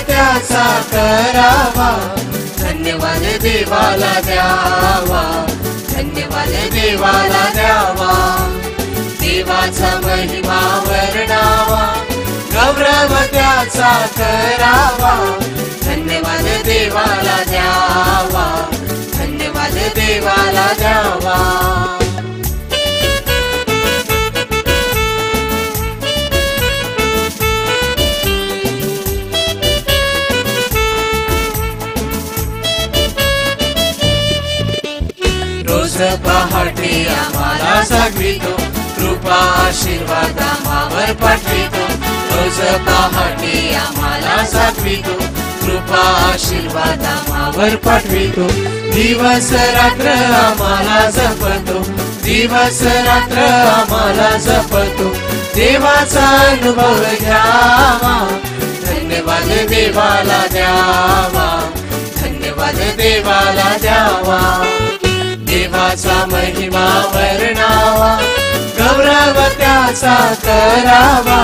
त्याचा करावा, धन्यवाद देवाला द्यावा, धन्यवाद देवाला द्यावा, देवाचा महिमा वर्णावा, गौरव त्याचा करावा, धन्यवाद देवाला द्यावा, धन्यवाद देवाला द्यावा. रोज पहाटे आम्हाला जागवितो, कृपा आशीर्वाद आम्हावर पाठवितो. रोज पहाटे आम्हाला जागवितो, कृपा आशीर्वाद आम्हावर पाठवितो. दिवस रात्र आम्हाला जपतो, दिवस रात्र आम्हाला जपतो, देवाचा अनुभव घ्यावा, धन्यवाद देवाला द्यावा, धन्यवाद देवाला द्यावा, देवाचा महिमा वर्णावा, गौरव त्याचा करावा,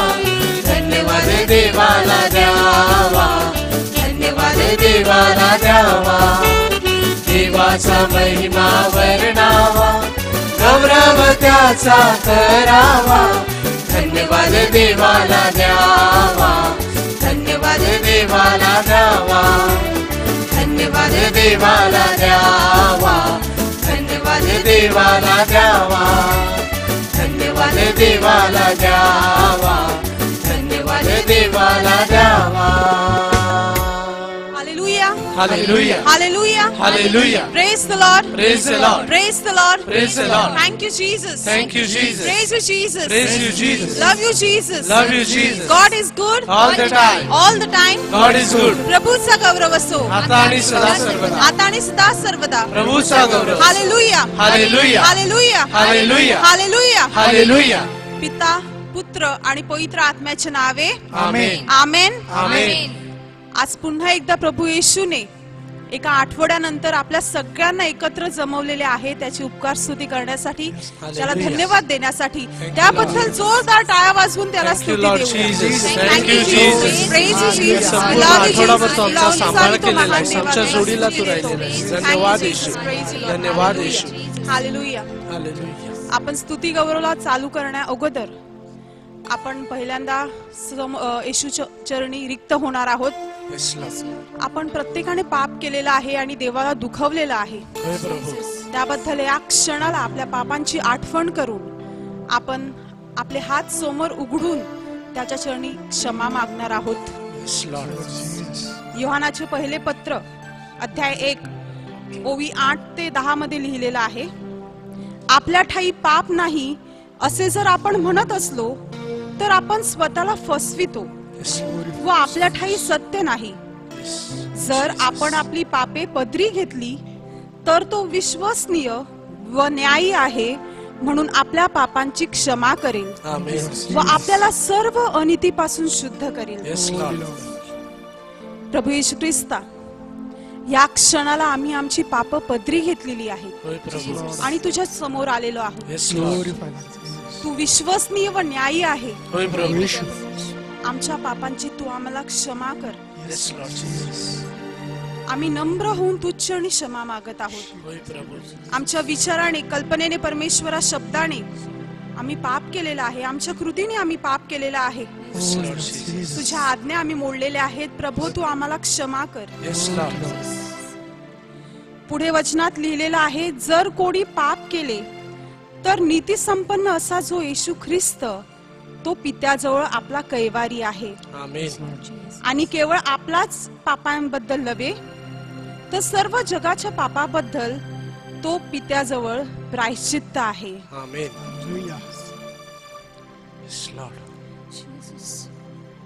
धन्यवाद देवाला द्यावा, धन्यवाद देवाला द्यावा, देवाचा महिमा वर्णावा, गौरव त्याचा करावा, धन्यवाद देवाला द्यावा, धन्यवाद देवाला द्यावा, धन्यवाद देवाला द्यावा, धन्यवाद देवाला द्यावा, धन्यवाद देवाला द्यावा, धन्यवाद देवाला द्यावा. Hallelujah. Hallelujah. Hallelujah. Hallelujah. Praise the Lord. Praise the Lord. Praise the Lord. Praise the Lord. Thank you, Jesus. Thank you, Jesus. Praise you, Jesus. Praise you, Jesus. Love you, Jesus. Love you, Jesus. God is good. All the time. All the time. God is good. प्रभूचा गौरव असो. आता आणि सदा सर्वदा. आता आणि सदा सर्वदा. प्रभूचा गौरव. Hallelujah. Hallelujah. Hallelujah. Hallelujah. Hallelujah. Hallelujah. पिता, पुत्र आणि पवित्र आत्म्याचे नावे. आमेन. आमेन. आमेन. आज पुन्हा एकदा प्रभू येशूने एका आठवड्यानंतर आपल्या सगळ्यांना एकत्र जमवलेले आहे, त्याची उपकार स्तुती करण्यासाठी, त्याला धन्यवाद देण्यासाठी, त्याबद्दल जोरदार टाळ्या वाजवून त्याला स्तुती देऊ. Thank you, Jesus. Praise you, Jesus. संपूर्ण आठवडाभर तो आमचा सांभाळ केलेला आहे, आमच्या जोडीला तू राहिलेला आहे. धन्यवाद येशू, धन्यवाद येशू. हालेलुया. हालेलुया. आपण स्तुती गौरवला चालू करण्या अगोदर आपण पहिल्यांदा येशूच्या चरणी रिक्त होणार आहोत. आपण प्रत्येकाने पाप केलेला आहे आणि देवाला दुखवलेलं आहे. त्याबद्दल या क्षणाला आपल्या पापांची आठवण करून आपण आपले हात समोर उघडून त्याच्या चरणी क्षमा मागणार आहोत. योहानाचे पहिले पत्र अध्याय 1 ओवी 8 ते 10 मध्ये लिहिलेलं आहे, आपल्या ठाई पाप नाही असे जर आपण म्हणत असलो तर आपण स्वतःला फसवितो व आपल्या ठाई सत्य नाही. जर आपण आपली पापे पदरी घेतली तर तो विश्वसनीय व न्यायी आहे म्हणून आपल्या पापांची क्षमा करेल व आपल्याला सर्व अनितीपासून शुद्ध करेल. प्रभू येशू ख्रिस्ता, या क्षणाला आम्ही आमची पाप पदरी घेतलेली आहेत आणि तुझ्या समोर आलेलो आहोत. तू विश्वसनीय व न्यायी आहे. आमच्या पापांची तू आम्हाला क्षमा कर. आम्ही नम्र होऊन तुझ्याने क्षमा मागत आहोत. आमच्या विचाराने, कल्पनेने, परमेश्वरा शब्दाने आम्ही पाप केलेला आहे, आमच्या कृतीने आम्ही पाप केलेला आहे. तुझ्या आज्ञा आम्ही मोडलेल्या आहेत. प्रभू तू आम्हाला क्षमा कर. पुढे वचनात लिहिलेलं आहे, जर कोणी पाप केले तर नीती संपन्न असा जो येशू ख्रिस्त तो पित्याजवळ आपला कैवारी आहे. आणि केवळ आपलाच पापांबद्दल नव्हे तर सर्व जगाच्या पापाबद्दल तो पित्याजवळ प्रायश्चित्त आहे.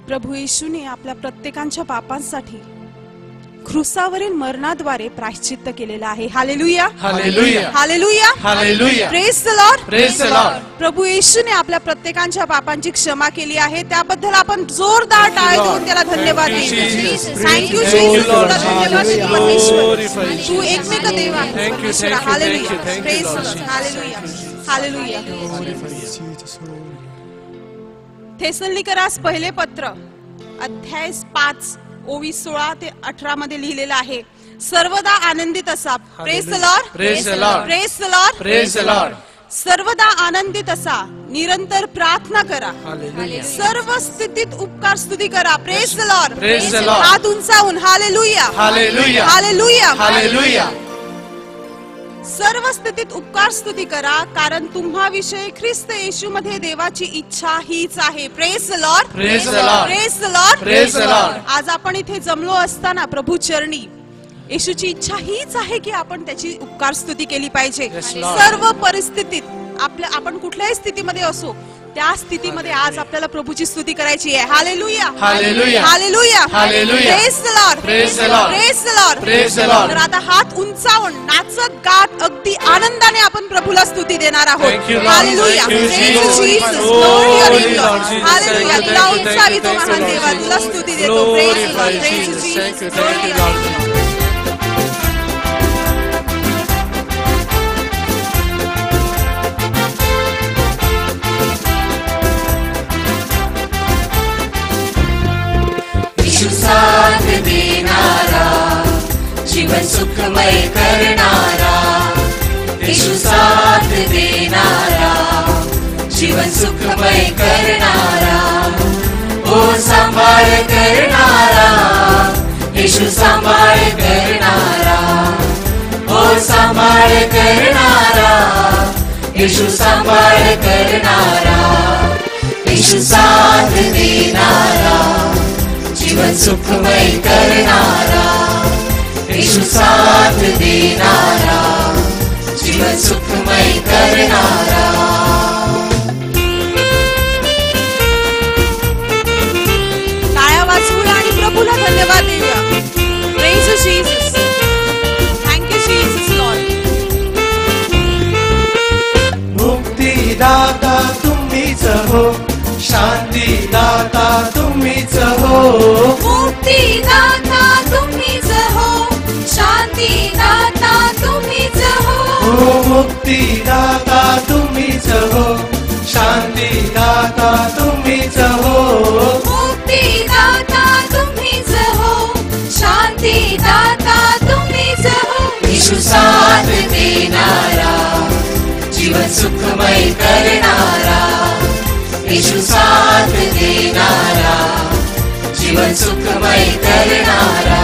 प्रभू येशूने आपल्या प्रत्येकाच्या पापांसाठी क्रूसावरील मरणाद्वारे प्रायश्चित्त केलेला आहे. Hallelujah. Hallelujah. Hallelujah. Hallelujah. Praise the Lord. Praise the Lord. प्रभू येशूने आपल्या प्रत्येकाच्या पापांची क्षमा केली आहे, त्याबद्दल आपण जोरदार टाळ्या देऊन त्याला धन्यवाद देऊ. Thank you Jesus. परमेश्वर तू एकमेक देव आहे. Hallelujah. Praise the Lord. Hallelujah. Hallelujah. थेसलोनिकरास पहिले पत्र अध्याय 5 ओवी 16 ते 18 मध्ये लिहिलेलं आहे, सर्वदा आनंदित असा. Praise the Lord, Praise the Lord. Praise the Lord, Praise the Lord. सर्वदा आनंदित असा, निरंतर प्रार्थना करा, Hallelujah. सर्व स्थितीत उपकार स्तुती करा. Praise the Lord, Praise the Lord. हात उंचावून हालेलुया, Hallelujah. Hallelujah, Hallelujah. सर्व स्थितीत उपकार स्तुती करा, कारण तुम्हाविषयी ख्रिस्त येशूमध्ये देवाची इच्छा हीच आहे. Praise the Lord, Praise the Lord. Praise the Lord, Praise the Lord. आज आपण इथे जमलो असताना प्रभू चरणी येशूची इच्छा हीच आहे की आपण त्याची उपकार स्तुती केली पाहिजे. Yes, Lord. सर्व परिस्थितीत आपण कुठल्याही स्थितीमध्ये असो, त्या स्थितीमध्ये आज आपल्याला प्रभूची स्तुती करायची आहे. Hallelujah, Hallelujah. Hallelujah, Hallelujah. Praise the Lord, Praise the Lord. Praise the Lord, Praise the Lord. तर आता हात उंचावून नाचत गात अगदी आनंदाने आपण प्रभूला स्तुती देणार आहोत. Thank you, Lord. Hallelujah, Thank you, Thank you, Jesus. Jesus. Oh, Glory your name, Lord Lord. Jesus. Hallelujah, Thank you, तुला thank you, उंचावी तो thank you, महान Lord देवा, तुला Jesus. स्तुती देतो. Glory Praise to the Lord, you, praise you, Jesus. Jesus. Thank you, Glory thank you, your Lord. name. यीशु साथ देणारा, जीवन सुखमय करणारा. यीशु साथ देणारा, जीवन सुखमय करणारा. ओ सांभाळ करणारा, यीशु सांभाळ करणारा. ओ सांभाळ करणारा, यीशु सांभाळ करणारा. यीशु साथ देणारा, जीवन सुखमय करणारा. यीशु साथ देणारा, जीवन सुखमय करणारा. टाळ्या वाजवूया आणि प्रभूला धन्यवाद देऊया. Praise you, Jesus. Thank you, Jesus, Lord. मुक्तिदाता तुम्हीच हो, शांतिदाता तुम्हीच हो. मुक्तिदाता तुम्हीच हो, शांतिदाता तुम्हीच हो. हो मुक्तिदाता तुम्हीच हो, शांतिदाता तुम्हीच हो. मुक्तिदाता तुम्हीच हो, शांतिदाता तुम्हीच हो. यीशु साथ देणारा, जीवन सुखमय करणारा. यीशु साथ देणारा, जीवन सुखमय करणारा.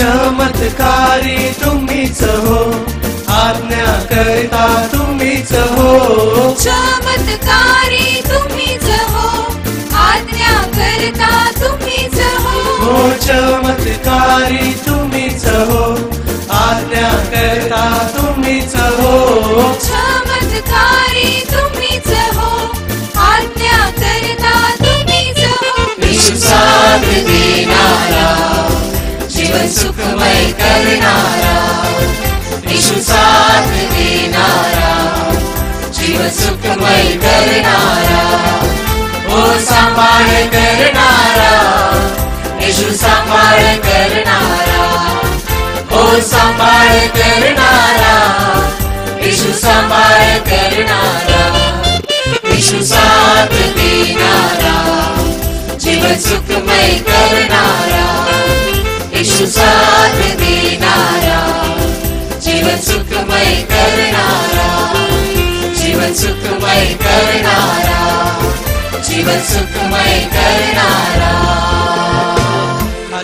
चमत्कारी तुम्हीच हो, आज्ञा करता तुम्हीच हो. चमत्कारी तुम्हीच हो, आज्ञा करता तुम्हीच हो. हो चमत्कारी तुम्हीच हो, आज्ञा करता तुम्हीच हो. चमत्कारी तुम्हीच हो, आज्ञा करता तुम्हीच हो. यीशु साथ देणारा, जीवन सुखमय करणारा. यीशु साथ देणारा, जीवन सुखमय करणारा. ओ सांभाळ करणारा, यीशु सांभाळ करणारा. ओ सांभाळ करणारा, यीशु सांभाळ करणारा. यीशु साथ देणारा, जीवन सुखमय करणारा. यीशु साथ देणारा, जीवन सुखमय करणारा. जीवन सुखमय करणारा, जीवन सुखमय करणारा.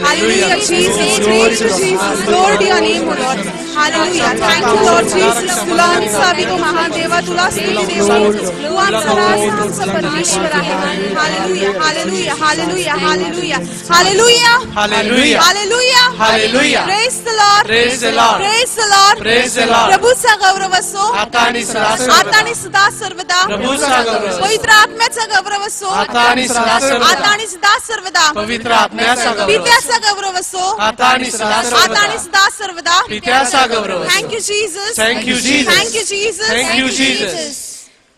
Hallelujah, Jesus. Praise you, Jesus. Glory to your name, O Lord. Hallelujah. Thank you, Lord Jesus. तुला उंचावी तो महान देवा, तुला स्तुती देऊ. तू आमचा राज, आमचा परमेश्वर आहे. Hallelujah, hallelujah, hallelujah, hallelujah, hallelujah, Hallelujah. hallelujah, Hallelujah. Praise the Lord. Praise the Lord. Praise the Lord. Praise the Lord. प्रभूचा गौरव असो, आता आणि सदा सर्वदा. आता आणि सदा सर्वदा. प्रभूचा गौरव असो. पवित्र आत्म्याचा गौरव असो, आता आणि सदा सर्वदा. आता आणि सदा सर्वदा. पवित्र आत्म्याचा गौरव असो. पित्याचा गौरव असो, आता आणि सदा आता सर्वदा. आणि सदा सर्वदा. पित्याचा गौरव असो. Thank you, Jesus. Thank you, Jesus. Thank you, Jesus. Thank you, Jesus.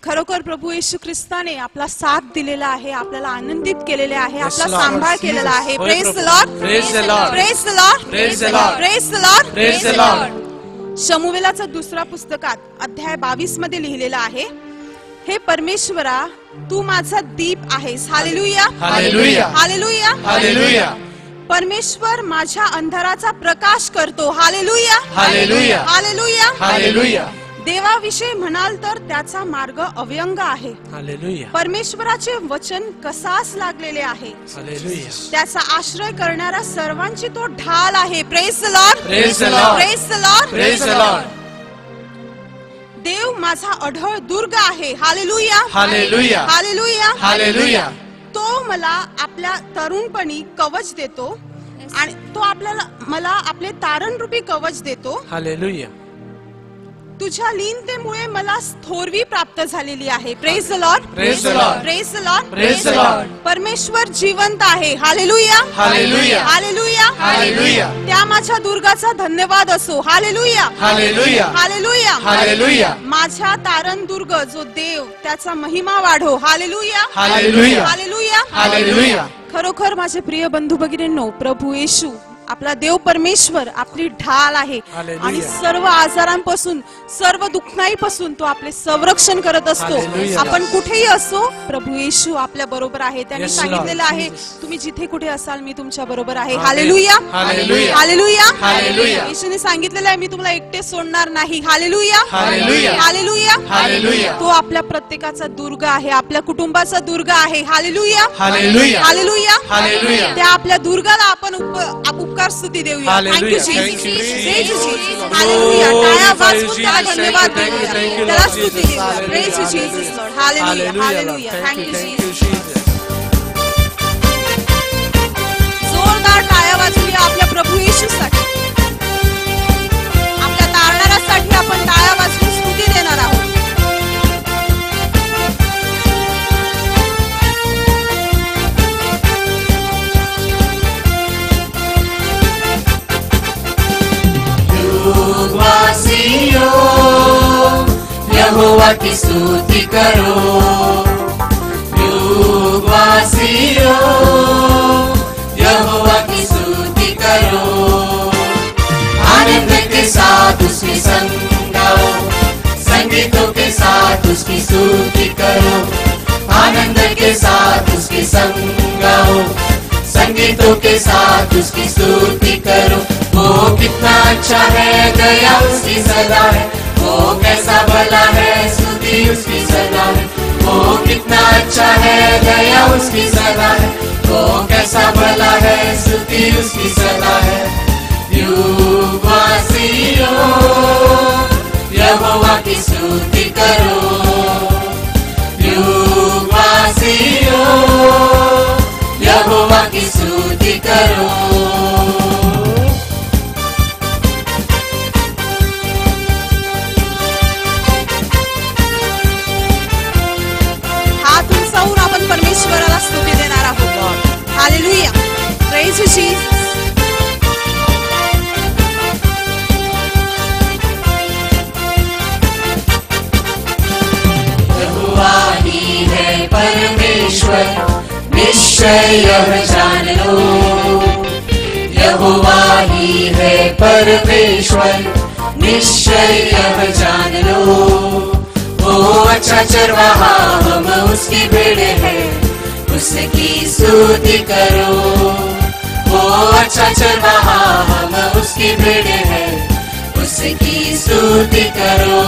खरोखर प्रभू येशू ख्रिस्ताने आपला साथ दिलेला आहे, आपल्याला आनंदित केलेले आहे, Yes, आपला Lord. सांभाळ केलेला आहे. होय, praise the Prabhu. Lord, Praise the Lord. Praise the Lord, Praise the Lord. Praise the Lord. Praise the Lord. शमूएलाच्या दुसऱ्या पुस्तकात अध्याय 22 मध्ये लिहिलेलं आहे, हे परमेश्वरा तू माझा दीप आहेस. Hallelujah, hallelujah. Hallelujah, hallelujah. परमेश्वर माझ्या अंधाराचा प्रकाश करतो. Hallelujah, hallelujah. हालेलुया. हालेलुया. देवाविषयी म्हणाल तर त्याचा मार्ग अव्यंग आहे. हालेलुया. परमेश्वराचे वचन कसास लागलेले आहे. हालेलुया. त्याचा आश्रय करणाऱ्या सर्वांची तो ढाल आहे. Praise the Lord, Praise the Lord. Praise the Lord, Praise the Lord. देव माझा अढळ दुर्ग आहे. Hallelujah, hallelujah. हालेलुया. हालेलुया. तो मला आपल्या तरुणपणी कवच देतो आणि तो मला आपले तारणरूपी कवच देतो. हालेलुया. तुझ्या लीनतेमुळे मला थोरवी प्राप्त झालेली आहे. Praise the Lord, Praise the Lord. Praise the Lord, Praise the Lord. परमेश्वर जिवंत आहे. Hallelujah, hallelujah. Hallelujah, hallelujah. त्या माझ्या दुर्गाचा धन्यवाद असो. Hallelujah, hallelujah. हालेलुया. हालेलुया. माझ्या तारण दुर्ग जो देव त्याचा महिमा वाढो. Hallelujah, hallelujah. हालेलुया. हालेलुया. खरोखर माझे प्रिय बंधू भगिनींनो, प्रभू येशू आपला देव परमेश्वर आपली ढाल आहे हालेलुया. आणि सर्व आजारांपासून, सर्व दुःखनाईपासून तो आपले संरक्षण करत असतो. हालेलुया. आपण कुठेही असो, प्रभू येशू आपल्या बरोबर आहे. त्यांनी Yes, सांगितलेलं Lord आहे, Jesus. तुम्ही जिथे कुठे असाल मी तुमच्या बरोबर आहे. Amen. Hallelujah, hallelujah. Hallelujah. Hallelujah. येशूने सांगितलेलं आहे, मी तुम्हाला एकटे सोडणार नाही. Hallelujah, hallelujah. हालेलुया. हालेलुया. तो आपल्या प्रत्येकाचा दुर्ग आहे, आपल्या कुटुंबाचा दुर्ग आहे. Hallelujah, hallelujah. हालेलुया. हालेलुया. त्या आपल्या दुर्गाला आपण उपकार स्तुती देऊया. Hallelujah. Thank you, Thank you, Jesus. Jesus. Praise you, Jesus. Hallelujah. Glory टाळ्या to वाजवून त्याला Jesus. धन्यवाद Thank you, देऊया. thank you, त्याला Lord स्तुती Jesus. देऊया. Hallelujah. Praise you, Jesus, Lord. Hallelujah. Hallelujah. Thank you, Thank you, Jesus. Jesus. जोरदार टाळ्या वाजवूया आपल्या प्रभू येशूसाठी. आपल्या तारणाऱ्यासाठी आपण टाळ्या वाजवून स्तुती देणार आहोत. युगवासियों, यहोवा की स्तुति करो. युगवासियों, यहोवा की स्तुति करो. आनंद के साथ उसके संग गाओ, संगीतों के साथ उसकी स्तुति करो. आनंद के साथ उसके संग गाओ, संगीतों के साथ उसकी स्तुति करो. वो कितना अच्छा है, दया उसकी सदा है. वो कैसा भला है, स्तुति उसकी सदा है. वो कितना अच्छा है, दया उसकी सदा है. वो कैसा भला है, स्तुति उसकी सदा है. युगवासियों, यहोवा की स्तुति करो. युगवासियों, यहोवा की स्तुति करो. हात उंचावून आपण परमेश्वराला स्तुती देणार आहोत. हालेलुया. Praise you Jesus. यहोवा ही है परमेश्वर, निश्चय यह जान लो. यहोवा ही है परमेश्वर, निश्चय यह जान लो. वो अच्छा चरवाहा, हम उसकी भेड़े हैं, उसकी स्तुति करो. वो अच्छा चरवाहा, हम उसकी भेड़े हैं, उसकी स्तुति करो.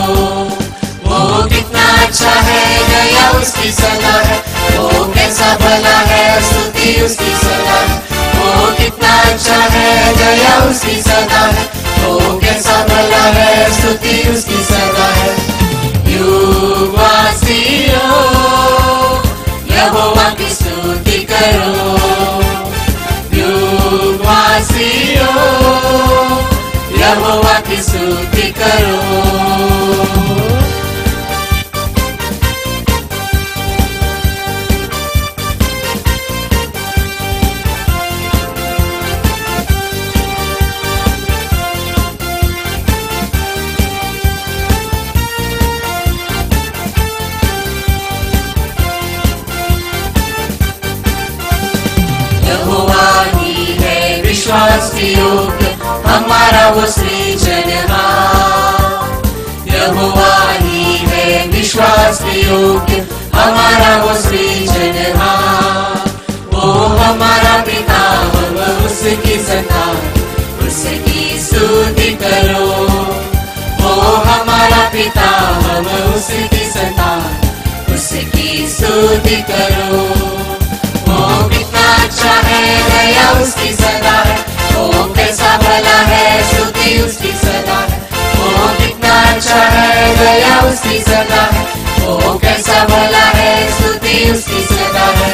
वो कितना अच्छा है, दया उसकी सदा है. वो कैसा भला है, स्तुति उसकी सदा है. वो कितना अच्छा है, दया उसकी सदा है. वो कैसा भला है, स्तुति उसकी सदा है. युगवासियों, यहोवा की स्तुति करो. युगवासियों, यहोवा की स्तुति करो. विश्वास के योग्य हमारा वो सृजनहार। यहोवा ही है विश्वास के योग्य हमारा वो सृजनहार। वो हमारा पिता हम उसकी संतान, उसकी स्तुति करो। वो हमारा पिता हम उसकी संतान, उसकी स्तुति करो। वो कितना अच्छा है, दया उसकी सदा है। वो कैसा भला है, स्तुति उसकी सदा है। वो कितना अच्छा है, दया उसकी सदा है। वो कैसा भला है, स्तुति उसकी सदा है।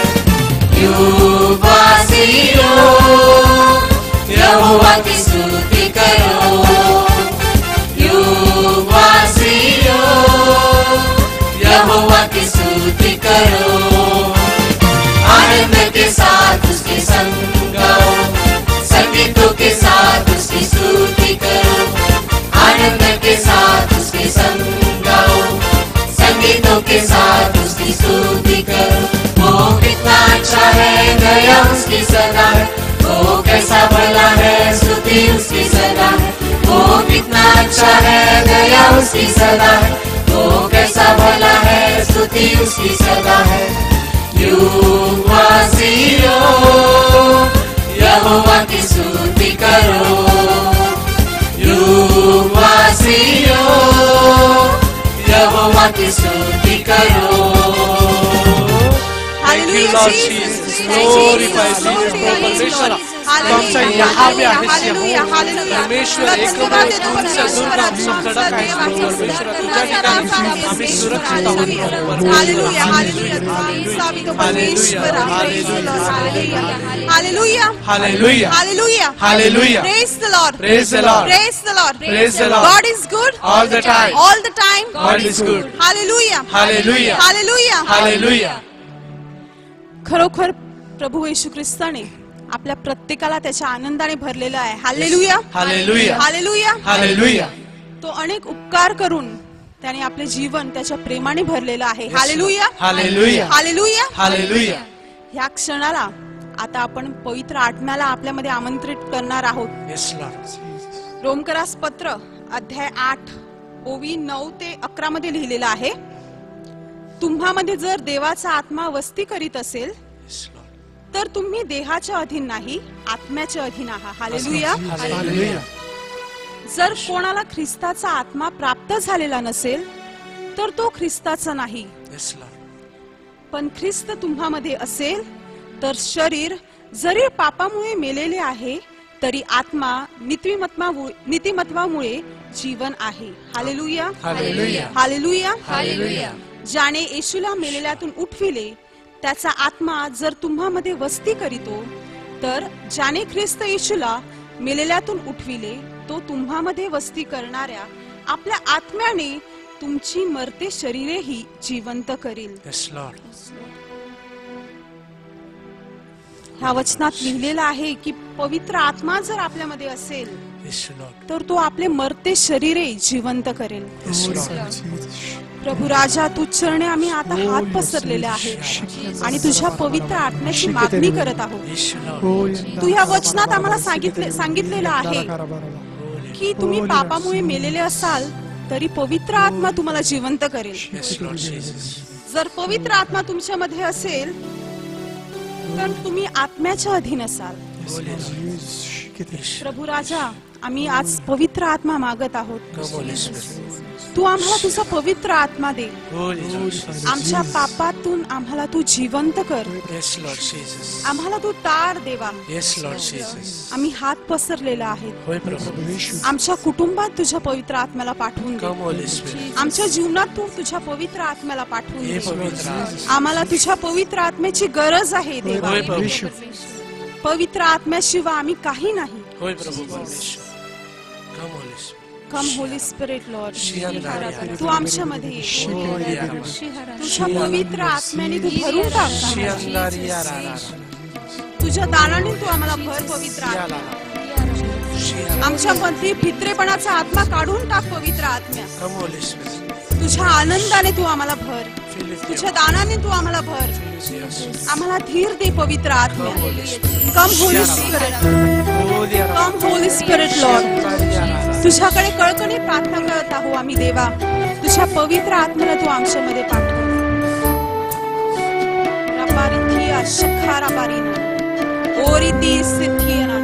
युगवासियों यहोवा की स्तुति करो। युगवासियों यहोवा की स्तुति करो। आनंद के साथ उसके संग गाओ, संगीतों के साथ उसकी स्तुति करो। आनंद के साथ उसके संग गाओ, संगीतों के साथ उसकी स्तुति करो। वो कितना अच्छा है, दया उसकी सदा है। वो कैसा भला है, स्तुति उसकी सदा है। वो कितना अच्छा है, दया उसकी सदा है। वो कैसा भला है, स्तुति उसकी सदा है। युगवासियों यहोवा की स्तुति करो। युगवासियों यहोवा की स्तुति करो। Thank you, Lord Jesus. Glorify Jesus. परमेश्वर तुमचा यहोवा आहेस, यहोवा परमेश्वर एकमेव तुमचा दुर्गा खडक आहेस परमेश्वर. तुझ्या ठिकाणी आम्ही सुरक्षित आहोत. हालेलुया हालेलुया स्वामी तो परमेश्वर hallelujah hallelujah Hallelujah. Hallelujah Hallelujah. Praise the Lord. Praise the Lord. Praise the Lord. Praise the Lord. God is good All the time. all the time. God is good. Hallelujah. Hallelujah. Hallelujah. Hallelujah. खरोखर प्रभू येशू ख्रिस्ताने आपल्या प्रत्येकाला त्याच्या आनंदाने भरलेला आहे. Hallelujah Hallelujah. Hallelujah Hallelujah. तो अनेक उपकार करून त्याने आपले जीवन त्याच्या प्रेमाने भरलेलं आहे. Hallelujah Hallelujah. Hallelujah Hallelujah. ह्या क्षणाला आता आपण पवित्र आत्म्याला आपल्यामध्ये आमंत्रित करणार आहोत. Yes, Lord. रोमकरास पत्र अध्याय 8 ओवी 9 ते 11 मध्ये लिहिलेलं आहे. तुम्हामध्ये जर देवाचा आत्मा वस्ती करीत असेल Yes, Lord. तर तुम्ही देहाच्या अधीन नाही, आत्म्याच्या अधीन आहात. Hallelujah Hallelujah. जर कोणाला ख्रिस्ताचा आत्मा प्राप्त झालेला नसेल तर तो ख्रिस्ताचा नाही. Yes, Lord. पण ख्रिस्त तुम्हामध्ये असेल तर शरीर जरी पापामुळे मेलेले आहे तरी आत्मा नीतिमत्वामुळे जीवन आहे. Hallelujah Hallelujah. Hallelujah hallelujah. ज्याने येशूला मेलेल्यातून उठविले त्याचा आत्मा जर तुम्हामध्ये वस्ती करीतो, तर ज्याने ख्रिस्त येशूला मेलेल्यातून उठविले तो तुम्हामध्ये वस्ती करणाऱ्या आपल्या आत्म्याने तुमची मरते शरीरेही जिवंत करील. Yes, Lord. ह्या वचनात लिहिलेलं आहे की पवित्र आत्मा जर आपल्यामध्ये असेल Yes, Lord. तर तो आपले मरते शरीरे जिवंत करेल. Yes, Lord. प्रभू राजा तू चरणे आम्ही आता हात पसरलेले आहेत आणि तुझ्या पवित्र आत्म्याची मागणी करत आहोत. Yes, Lord. तू ह्या वचनात आम्हाला सांगितलेलं आहे की तुम्ही पापामुळे मेलेले असाल तरी पवित्र आत्मा तुम्हाला जिवंत करेल. Yes, Lord Jesus. जर पवित्र आत्मा तुमच्यामध्ये असेल तर तुम्ही आत्म्याच्या अधीन असाल. प्रभू राजा आम्ही आज पवित्र आत्मा मागत आहोत. Come, Holy Spirit. तू आम्हाला तुझा पवित्र आत्मा दे. Holy Jesus. आमच्या पापातून आम्हाला तू जिवंत कर. Yes, Lord Jesus. आम्हाला तू तार देवा. Yes, Lord Jesus. आम्ही हात पसरलेला आहेत. होय प्रभू. आमच्या कुटुंबात तुझ्या पवित्र आत्म्याला पाठवून दे. Come, Holy Spirit. आमच्या जीवनात तू तुझ्या पवित्र आत्म्याला पाठवून हे दे. पवित्र आत्मा. आम्हाला तुझ्या पवित्र आत्म्याची गरज आहे देवा. होय प्रभू. पवित्र आत्म्याशिवाय आम्ही काही नाही. होय प्रभू परमेश्वर. Come, Holy Spirit. कम होली स्पिरिट लॉर्ड. शियांदारी. तू आमच्यामध्ये ये. होय आत्मा. तुझ्या पवित्र आत्म्याने तू भरून टाक. शियांदारी या रा रा रा. तुझ्या दानाने तू आम्हाला भर पवित्र या आत्मा. ला ला. शिया. आमच्या मध्ये भित्रेपणाचा आत्मा काढून टाक पवित्र आत्म्या. Come, Holy Spirit. तुझ्या आनंदाने तू आम्हाला भर. तुझ्या दानाने तू आम्हाला भर. आम्हाला धीर दे पवित्र आत्म्या. कम होली स्पिरिट, कम होली स्पिरिट लॉर्ड. तुझ्याकडे कळकळी प्रार्थना करत आहो आम्ही देवा. तुझ्या पवित्र आत्म्याला तू आमच्यामध्ये पाठव. रबारिथिया शखारा बारीना ओरिती सिद्धियना.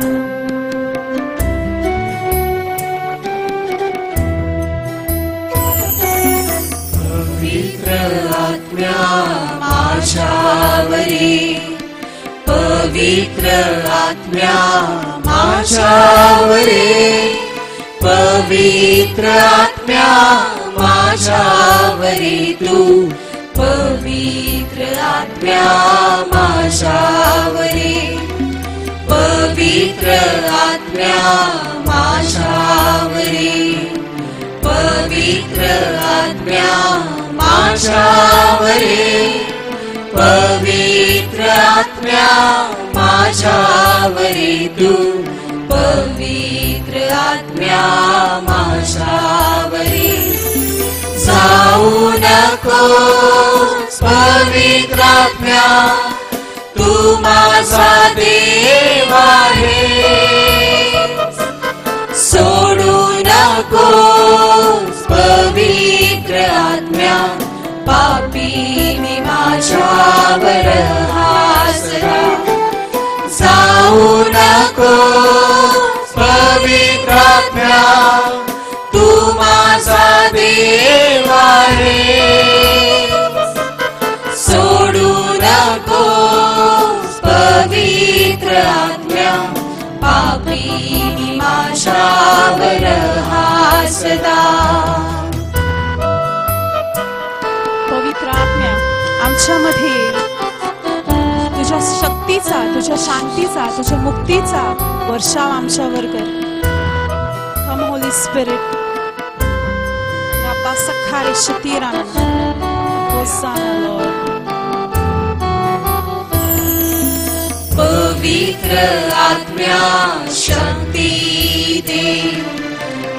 पवित्र आत्म्या माझ्यावरी, पवित्र आत्म्या माझ्यावरी, पवित्र आत्म्या माझ्यावरी तू, पवित्र आत्म्या माझ्यावरी, पवित्र आत्म्या माझ्यावरी, पवित्र आत्म्या माझ्यावरी, पवित्र आत्म्या माझ्यावरी तू, पवित्र आत्म्या माझ्यावरी. जाऊ नको पवित्र आत्म्या, तू माझा देव आहे. सोडू नको पवित्र आत्म्या, पापी मी माझ्यावर हासला. जाऊ नको पवित्र आत्म्या, तू माझा देव आहे. सोडू नको पवित्र आत्म्या, पापी मी माझ्यावर हासला. पवित्र आत्म्या आमच्यामध्ये तुझ्या शक्तीचा, तुझ्या शांतीचा, तुझ्या मुक्तीचा वर्षाव आमच्यावर कर. कम होली स्पिरिट. रापा सखारे शतीराना होसाना लॉर्ड. पवित्र आत्म्या शक्ती दे,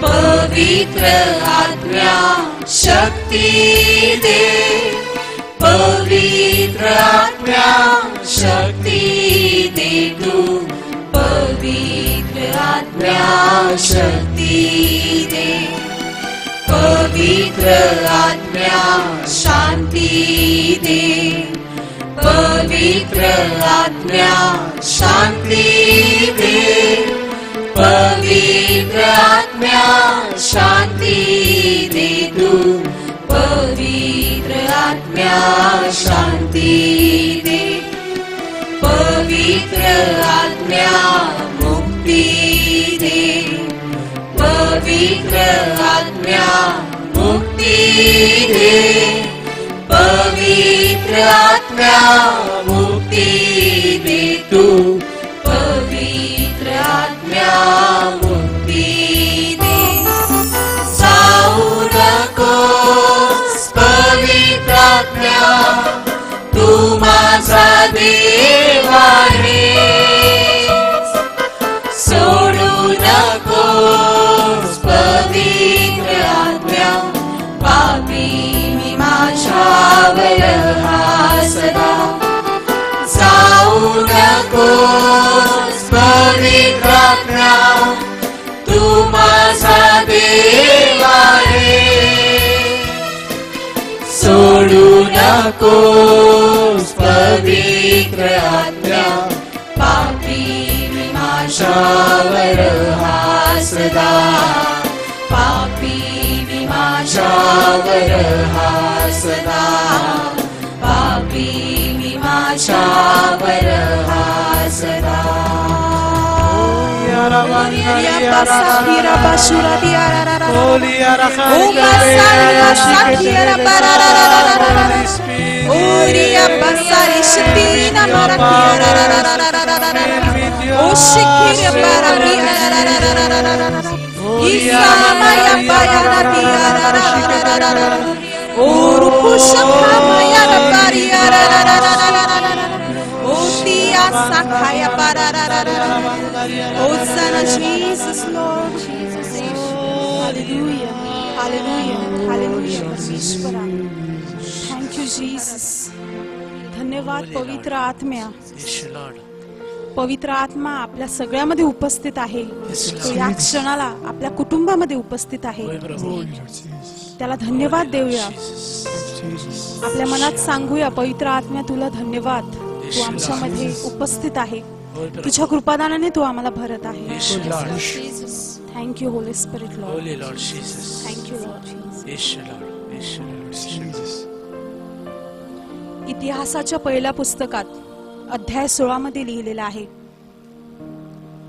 पवित्र आत्म्या शक्ती दे, पवित्र आत्म्या शक्ती दे तू, पवित्र आत्म्या शक्ती दे, पवित्र आत्म्या शांती दे, पवित्र आत्म्या शांती दे, पवित्र आत्म्या शांती दे तू, पवित्र आत्म्या शांती दे, पवित्र आत्म्या मुक्ती दे, पवित्र आत्म्या मुक्ती दे, पवित्र आत्म्या मुक्ती दे तू, पवित्र आत्म्या मुक्ती दे. जाऊ नको पवित्र आत्म्या, तू माझा देव आहे. सोडू नको पवित्र आत्म्या, पापी मी माझ्यावर हासला. जाऊ नको पवित्र आत्म्या, तू माझा देव आहे. सोडू नको पवित्र आत्म्या, पापी मी माझ्यावर हासला. पापी मी माझ्यावर हासला, पापी मी माझ्यावर हासला. Hosanna, Jesus, Lord. Hallelujah, hallelujah, hallelujah. Thank you, Jesus. धन्यवाद पवित्र आत्म्या. येशू लॉर्ड. पवित्र आत्मा आपल्या सगळ्यामध्ये उपस्थित आहे. तो या क्षणाला आपल्या कुटुंबामध्ये उपस्थित आहे. होय प्रभू. त्याला धन्यवाद देऊया. आपल्या मनात सांगूया पवित्र आत्म्या तुला धन्यवाद. तू आमच्यामध्ये उपस्थित आहे. होय प्रभू. तुझ्या कृपादानाने तू आम्हाला भरत आहे. Yeshu Lord. Thank you holy spirit Lord. Holy Lord Jesus. Thank you Lord. Yeshu Lord. Yeshu Lord. इतिहासाच्या पहिल्या पुस्तकात अध्याय 16 मध्ये लिहिलेलं आहे,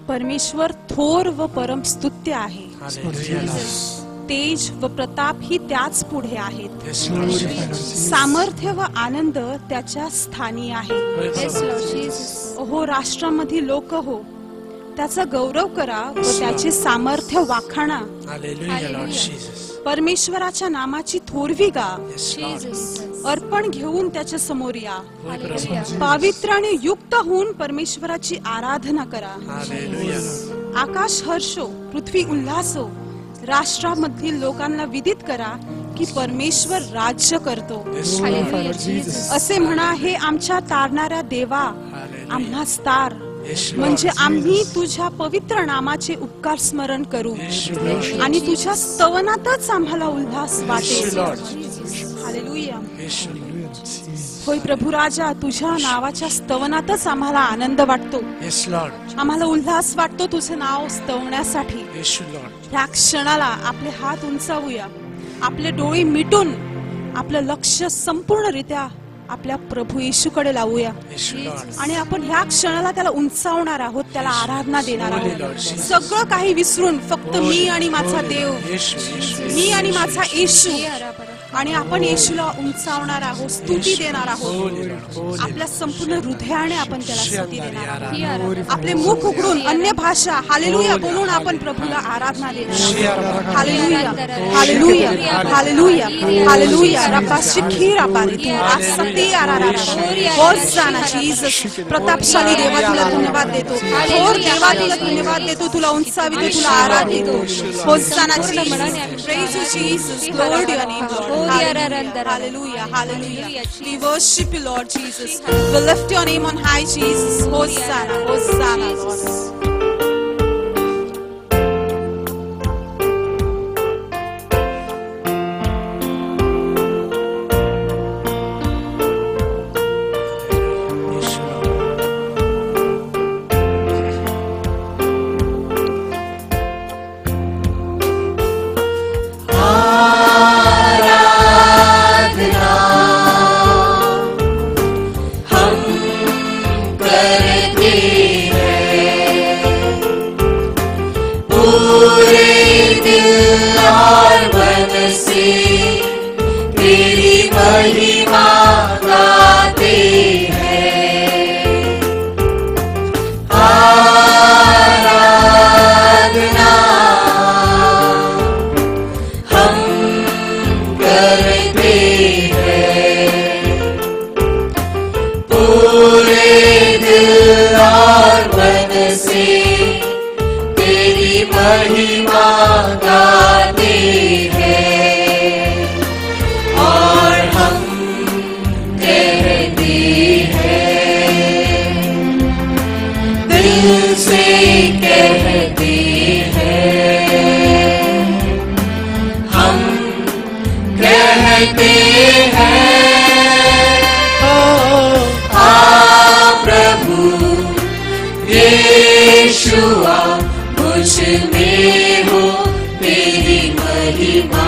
परमेश्वर थोर व परम स्तुत्य आहे. Hallelujah Lord. तेज व प्रताप ही त्याच पुढे आहेत. Yes Lord. सामर्थ्य व आनंद त्याच्या स्थानी आहे. होय प्रभू. हो राष्ट्रामधील लोक हो, त्याचा गौरव करा व त्याचे सामर्थ्य वाखाणा. Hallelujah Lord Jesus. परमेश्वराच्या नामाची थोरवी गा. Yes Lord. अर्पण घेऊन त्याच्या समोर या. होय प्रभू. पावित्र्याने युक्त होऊन परमेश्वराची आराधना करा. Hallelujah Lord. आकाश हर्षो, पृथ्वी उल्हासो. राष्ट्रामधील लोकांना विदित करा की परमेश्वर राज्य करतो. Yes Lord. असे म्हणा, हे आमच्या तारणाऱ्या देवा, हालेलुया. आम्हास तार. Yes Lord. म्हणजे आम्ही तुझ्या पवित्र नामाचे उपकार स्मरण करू येशू लॉर्ड. आणि तुझ्या स्तवनातच आम्हाला उल्हास येशू वाटेल. लॉर्ड. हालेलुया. येशू लॉर्ड. होय प्रभू राजा, तुझ्या नावाच्या स्तवनातच आम्हाला आनंद वाटतो. Yes Lord. आम्हाला उल्हास वाटतो तुझे नाव स्तवण्यासाठी. येशू लॉर्ड. ह्या क्षणाला आपले हात उंचावूया, आपले डोळे मिटून आपलं लक्ष संपूर्णरित्या आपल्या प्रभू येशूकडे लावूया येशू लॉर्ड. आणि आपण ह्या क्षणाला त्याला उंचावणार आहोत, त्याला आराधना देणार Holy आहोत. Lord Jesus. सगळं काही विसरून फक्त मी आणि माझा देव, येशू येशू. मी आणि माझा येशू, आणि आपण येशूला उंचावणार आहोत, स्तुती देणार आहोत. Holy Lord. होली आपल्या संपूर्ण हृदयाने आपण त्याला स्तुती देणार आहोत. लॉर्ड. आपले मुख उघडून अन्य भाषा हालेलुया बोलून आपण प्रभूला आराधना देणार आहोत. Hallelujah hallelujah hallelujah hallelujah. रकाशी खीर आपारी तू आसक्ती आरारा. होसाना जीसस. प्रतापशाली देवा तुला धन्यवाद देतो. थोर देवा तुला धन्यवाद देतो. तुला उंचावितो, तुला आराधितो. Hosanna Jesus. Praise you Jesus. Glory your name Lord. Hallelujah, hallelujah. We worship you, Lord Jesus. We lift your name on high, Jesus. Hosanna, Hosanna, Lord. Yeshu Lord. महिमा गाते हैं, आराधना हम करते हैं, पूरे दिल और मन से तेरी महिमा गाते हैं, और हम कहते हैं, दिल से कहते हैं, हम कहते हैं, आ प्रभु यीशुआ, मुझ में हो तेरी महिमा।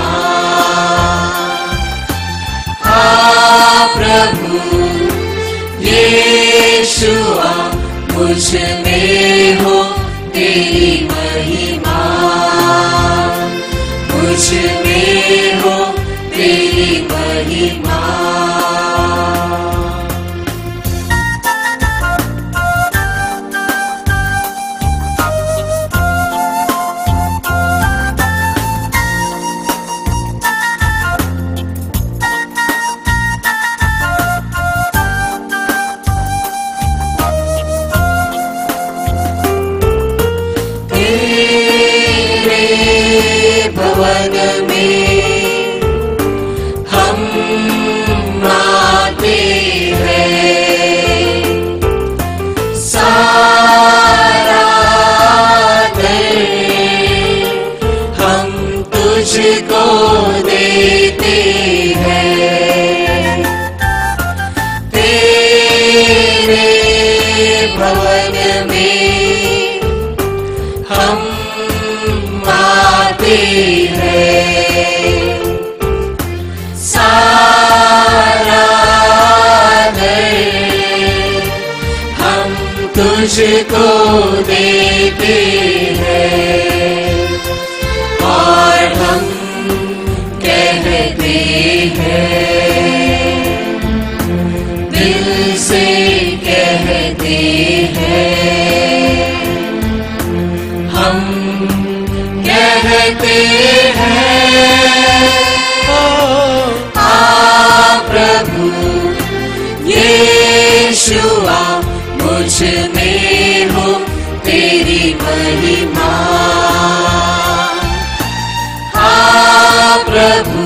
प्रभु यीशुआ, मुझ में हो तेरी महिमा, मुझ में हो तेरी महिमा। भवन में भवन में हम आते हैं। सारा दर हम तुझको देते हैं और हम कहते हैं, दिल से कहते हैं, हम कहते हैं, आ प्रभु यीशुआ मुझ में हो तेरी महिमा। आ प्रभु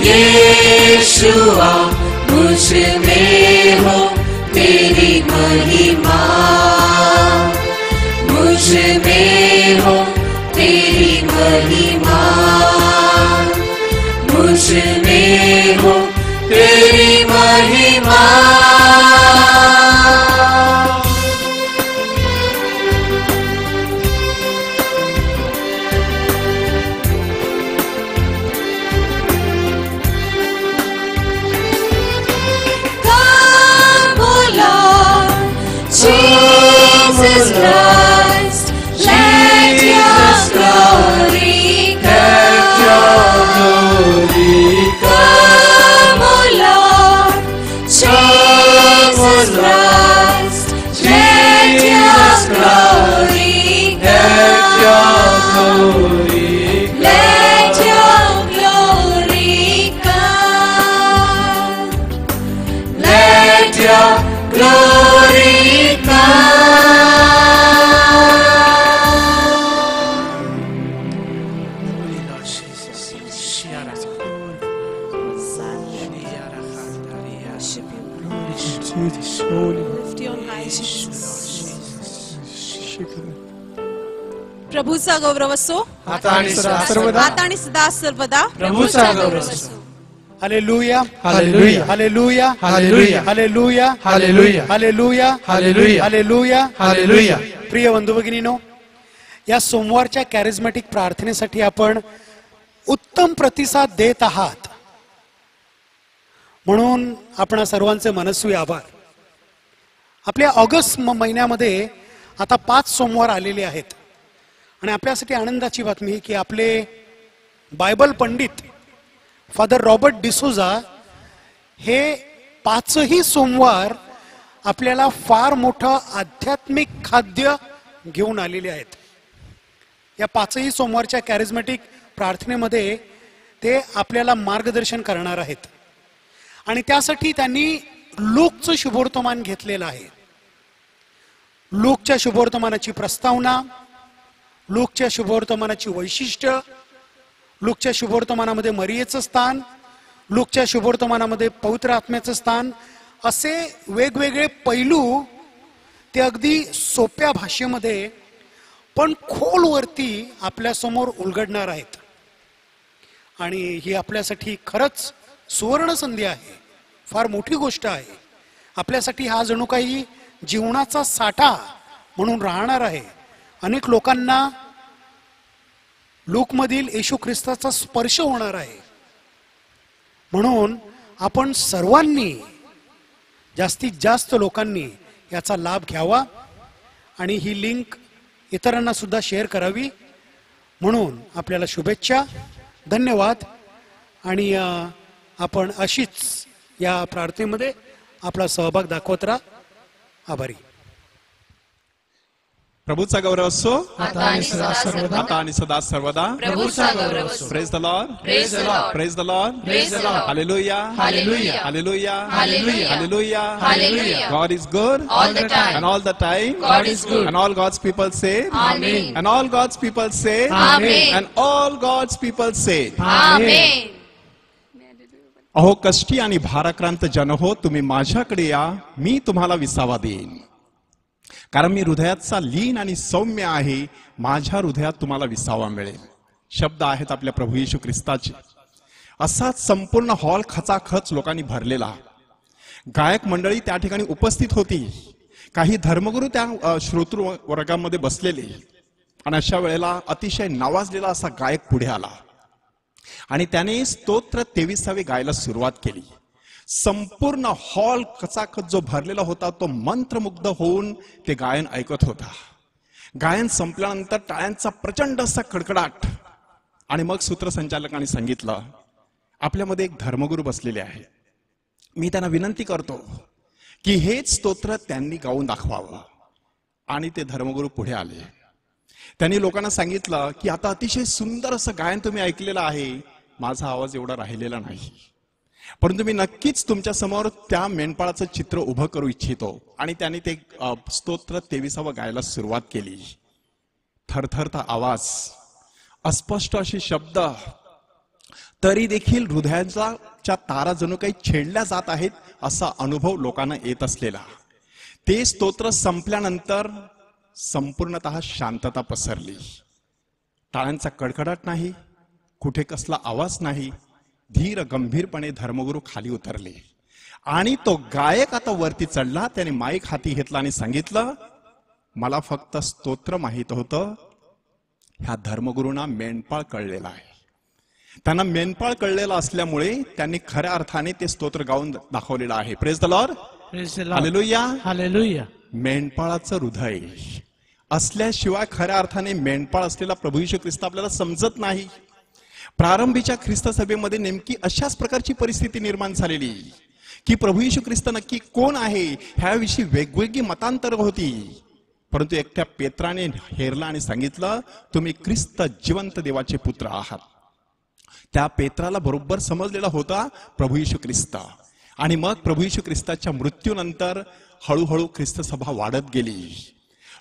यीशुआ मुझ में हो तेरी महिमा, मुझ में हो तेरी महिमा, मुझ में हो तेरी महिमा। Jesus Christ, let your glory come, O Lord. Jesus Christ, let your glory come. Let your glory come. Let your glory come. Lift your hands. प्रभूचा गौरव असो आता आणि सर्वदा आता आणि सदा सर्वदा प्रभूचा गौरव असो. Hallelujah hallelujah hallelujah hallelujah hallelujah hallelujah hallelujah hallelujah hallelujah hallelujah. प्रिय बंधू भगिनीनो, या सोमवारच्या कॅरिझमॅटिक प्रार्थनेसाठी आपण उत्तम प्रतिसाद देत आहात म्हणून आपण सर्वांचे मनस्वी आभार. आपल्या ऑगस्ट महिन्यामध्ये आता 5 सोमवार आलेले आहेत आणि आपल्यासाठी आनंदाची बातमी की आपले Bible Pandit father Robert D'Souza हे 5ही सोमवार आपल्याला फार मोठं आध्यात्मिक खाद्य घेऊन आलेले आहेत. या 5ही सोमवारच्या कॅरिझमॅटिक प्रार्थनेमध्ये ते आपल्याला मार्गदर्शन करणार आहेत आणि त्यासाठी त्यांनी लूकचं शुभवर्तमान घेतलेलं आहे. लूकच्या शुभवर्तमानाची प्रस्तावना, लूकच्या शुभवर्तमानाची वैशिष्ट्य, लूकच्या शुभवर्तमानामध्ये मरियेचं स्थान, लूकच्या शुभवर्तमानामध्ये पवित्र आत्म्याचं स्थान, असे वेगवेगळे पैलू ते अगदी सोप्या भाषेमध्ये पण खोलवरती आपल्यासमोर उलगडणार आहेत. आणि ही आपल्यासाठी खरंच सुवर्ण संधी आहे, फार मोठी गोष्ट आहे. आपल्यासाठी हा जणू काही जीवनाचा साठा म्हणून राहणार आहे. अनेक लोकांना लूकमधील येशू ख्रिस्ताचा स्पर्श होणार आहे. म्हणून आपण सर्वांनी, जास्तीत जास्त लोकांनी याचा लाभ घ्यावा आणि ही लिंक इतरांना सुद्धा शेअर करावी. म्हणून आपल्याला शुभेच्छा, धन्यवाद. आणि आपण अशीच या प्रार्थनेमध्ये आपला सहभाग दाखवत राहा. आभारी. प्रभूचा गौरव असो आता आणि सदा सर्वदा आता आणि सदा सर्वदा. प्रभूचा गौरव असो. Praise the Lord, Praise the Lord. Praise the Lord, Praise the Lord. Hallelujah, Hallelujah. Hallelujah, Hallelujah. Hallelujah. Hallelujah. God is good All the time. and all the time. God is good. And all God's people say Amen. and all God's people say Amen. and all God's people say. Amen. अहो कष्टी आणि भाराक्रांत जन हो, तुम्ही माझ्याकडे या, मी तुम्हाला विसावा देईन. कारण मी हृदयाचा लीन आणि सौम्य आहे, माझ्या हृदयात तुम्हाला विसावा मिळेल. शब्द आहेत आपल्या प्रभू येशू ख्रिस्ताचे. असाच संपूर्ण हॉल खचाखच लोकांनी भरलेला. गायक मंडळी त्या ठिकाणी उपस्थित होती. काही धर्मगुरू त्या श्रोतृ वर्गामध्ये बसलेले आणि अशा वेळेला अतिशय नावाजलेला असा गायक पुढे आला आणि त्याने स्तोत्र 23 गायला सुरुवात केली. संपूर्ण हॉल कचाकच जो भरलेला होता तो मंत्रमुग्ध होऊन ते गायन ऐकत होता. गायन संपल्यानंतर टाळ्यांचा प्रचंड असा कडकडाट आणि मग सूत्रसंचालकांनी सांगितलं, आपल्यामध्ये एक धर्मगुरू बसलेले आहे, मी त्यांना विनंती करतो की हेच स्तोत्र त्यांनी गाऊन दाखवावं. आणि ते धर्मगुरू पुढे आले. त्यांनी लोकांना सांगितलं की आता अतिशय सुंदर असं गायन तुम्ही ऐकलेलं आहे, माझा आवाज एवढा राहिलेला नाही, परंतु मी नक्कीच तुमच्या समोर त्या मेंढपाळाचं चित्र उभं करू इच्छितो. आणि त्यांनी ते स्तोत्र 23 गायला सुरुवात केली. थरथरता आवाज, अस्पष्ट असे शब्द, तरी देखील हृदयाच्या तारा जणू काही छेडल्या जात आहेत असा अनुभव लोकांना येत असलेला. ते स्तोत्र संपल्यानंतर संपूर्णतः शांतता पसरली. टाळ्यांचा कडकडाट नाही, कुठे कसला आवाज नाही. धीर गंभीरपणे धर्मगुरू खाली उतरले आणि तो गायक आता वरती चढला. त्याने माईक हाती घेतला आणि सांगितलं, मला फक्त स्तोत्र माहित होतं, ह्या धर्मगुरूंना मेंढपाळ कळलेला आहे. त्यांना मेंढपाळ कळलेला असल्यामुळे त्यांनी खऱ्या अर्थाने ते स्तोत्र गाऊन दाखवलेलं आहे. Praise the Lord, hallelujah, hallelujah. मेंढपाळाचं हृदय असल्याशिवाय खऱ्या अर्थाने मेंढपाळ असलेला प्रभू येशू ख्रिस्त आपल्याला समजत नाही. प्रारंभीच्या ख्रिस्त सभेमध्ये नेमकी अशाच प्रकारची परिस्थिती निर्माण झालेली की प्रभू येशू ख्रिस्त नक्की कोण आहे ह्याविषयी वेगवेगळी मतांतर होती. परंतु एकट्या पेत्राने हेरला आणि सांगितलं, तुम्ही ख्रिस्त जिवंत देवाचे पुत्र आहात. त्या पेत्राला बरोबर समजलेला होता प्रभू येशू ख्रिस्त. आणि मग प्रभू येशू ख्रिस्ताच्या मृत्यूनंतर हळूहळू ख्रिस्त सभा वाढत गेली.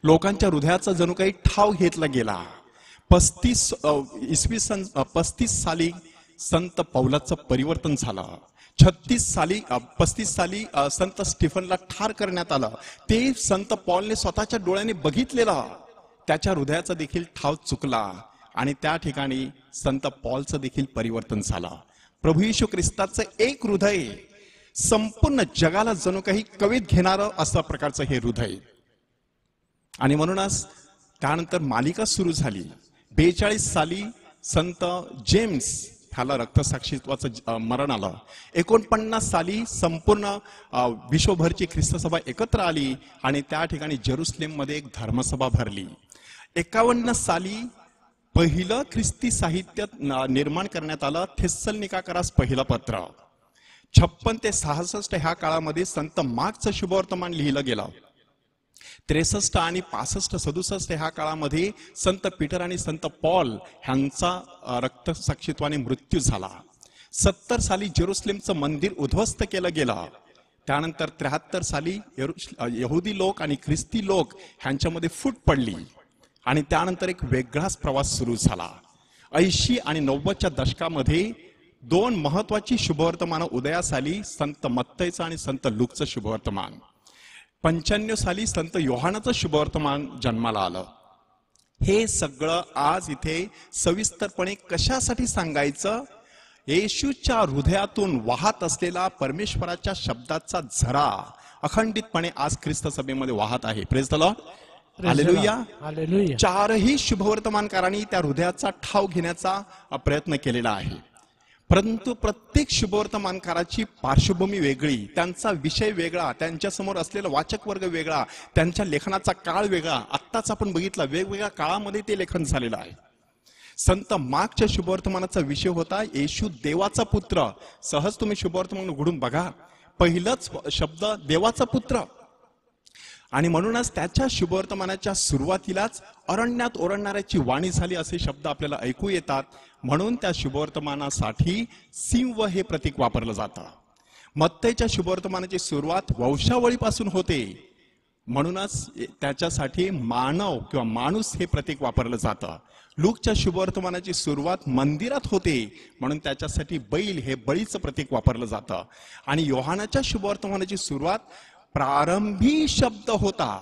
लोकांच्या हृदयाचा जणू काही ठाव घेतला गेला. 35 साली संत पौलाचं परिवर्तन झालं. 35 साली संत स्टीफनला ठार करण्यात आलं. ते संत पौलने स्वतःच्या डोळ्याने बघितलेलं. त्याच्या हृदयाचा देखील ठाव चुकला आणि त्या ठिकाणी संत पौलचं देखील परिवर्तन झालं. प्रभू येशू ख्रिस्ताचं एक हृदय संपूर्ण जगाला जणू काही कवीत घेणारं असं प्रकारचं हे हृदय. आणि म्हणूनच त्यानंतर मालिका सुरू झाली. 42 साली संत जेम्स ह्याला रक्तसाक्षीत्वाचं मरण आलं. 49 साली संपूर्ण विश्वभरची ख्रिस्त सभा एकत्र आली आणि त्या ठिकाणी जेरुसलेम मध्ये एक धर्मसभा भरली. 51 साली पहिलं ख्रिस्ती साहित्य निर्माण करण्यात आलं, थेस्सलनिकाकरास पहिलं पत्र. 56 ते 66 ह्या काळामध्ये संत मार्कचं शुभवर्तमान लिहिलं गेलं. 63 आणि 65-67 ह्या काळामध्ये संत पीटर आणि संत पॉल ह्यांचा रक्तसाक्षीत्वाने मृत्यू झाला. 70 साली जेरुसलेमचं मंदिर उद्ध्वस्त केलं गेलं. त्यानंतर 73 साली यहुदी लोक आणि ख्रिस्ती लोक ह्यांच्यामध्ये फूट पडली आणि त्यानंतर एक वेगळाच प्रवास सुरू झाला. 80 आणि 90च्या दशकामध्ये 2 महत्वाची शुभवर्तमानं उदयास आली, संत मत्तईचं आणि संत लूकचं शुभवर्तमान. 95 साली संत योहानाचं शुभवर्तमान जन्माला आलं. हे सगळं आज इथे सविस्तरपणे कशासाठी सांगायचं? येशूच्या हृदयातून वाहत असलेला परमेश्वराच्या शब्दाचा झरा अखंडितपणे आज ख्रिस्त सभेमध्ये वाहत आहे. Praise the Lord, hallelujah, hallelujah. 4ही शुभवर्तमानकारांनी त्या हृदयाचा ठाव घेण्याचा प्रयत्न केलेला आहे. परंतु प्रत्येक शुभवर्तमानकाराची पार्श्वभूमी वेगळी, त्यांचा विषय वेगळा, त्यांच्यासमोर असलेला वाचक वर्ग वेगळा, त्यांच्या लेखनाचा काळ वेगळा. आत्ताच आपण बघितला वेगवेगळ्या काळामध्ये ते लेखन झालेलं आहे. संत मार्कच्या शुभवर्तमानाचा विषय होता येशू देवाचा पुत्र. सहज तुम्ही शुभवर्तमान उघडून बघा, पहिलंच शब्द देवाचा पुत्र. आणि म्हणूनच त्याच्या शुभवर्तमानाच्या सुरुवातीलाच अरण्यात ओरडणाऱ्याची वाणी झाली असे शब्द आपल्याला ऐकू येतात. म्हणून त्या शुभवर्तमानासाठी सिंह हे प्रतीक वापरलं जातं. मत्तईच्या शुभवर्तमानाची सुरुवात वंशावळीपासून होते, म्हणूनच त्याच्यासाठी मानव किंवा माणूस हे प्रतीक वापरलं जातं. लूकच्या शुभवर्तमानाची सुरुवात मंदिरात होते, म्हणून त्याच्यासाठी बैल हे बळीचं प्रतीक वापरलं जातं. आणि योहानाच्या शुभवर्तमानाची सुरुवात प्रारंभी शब्द होता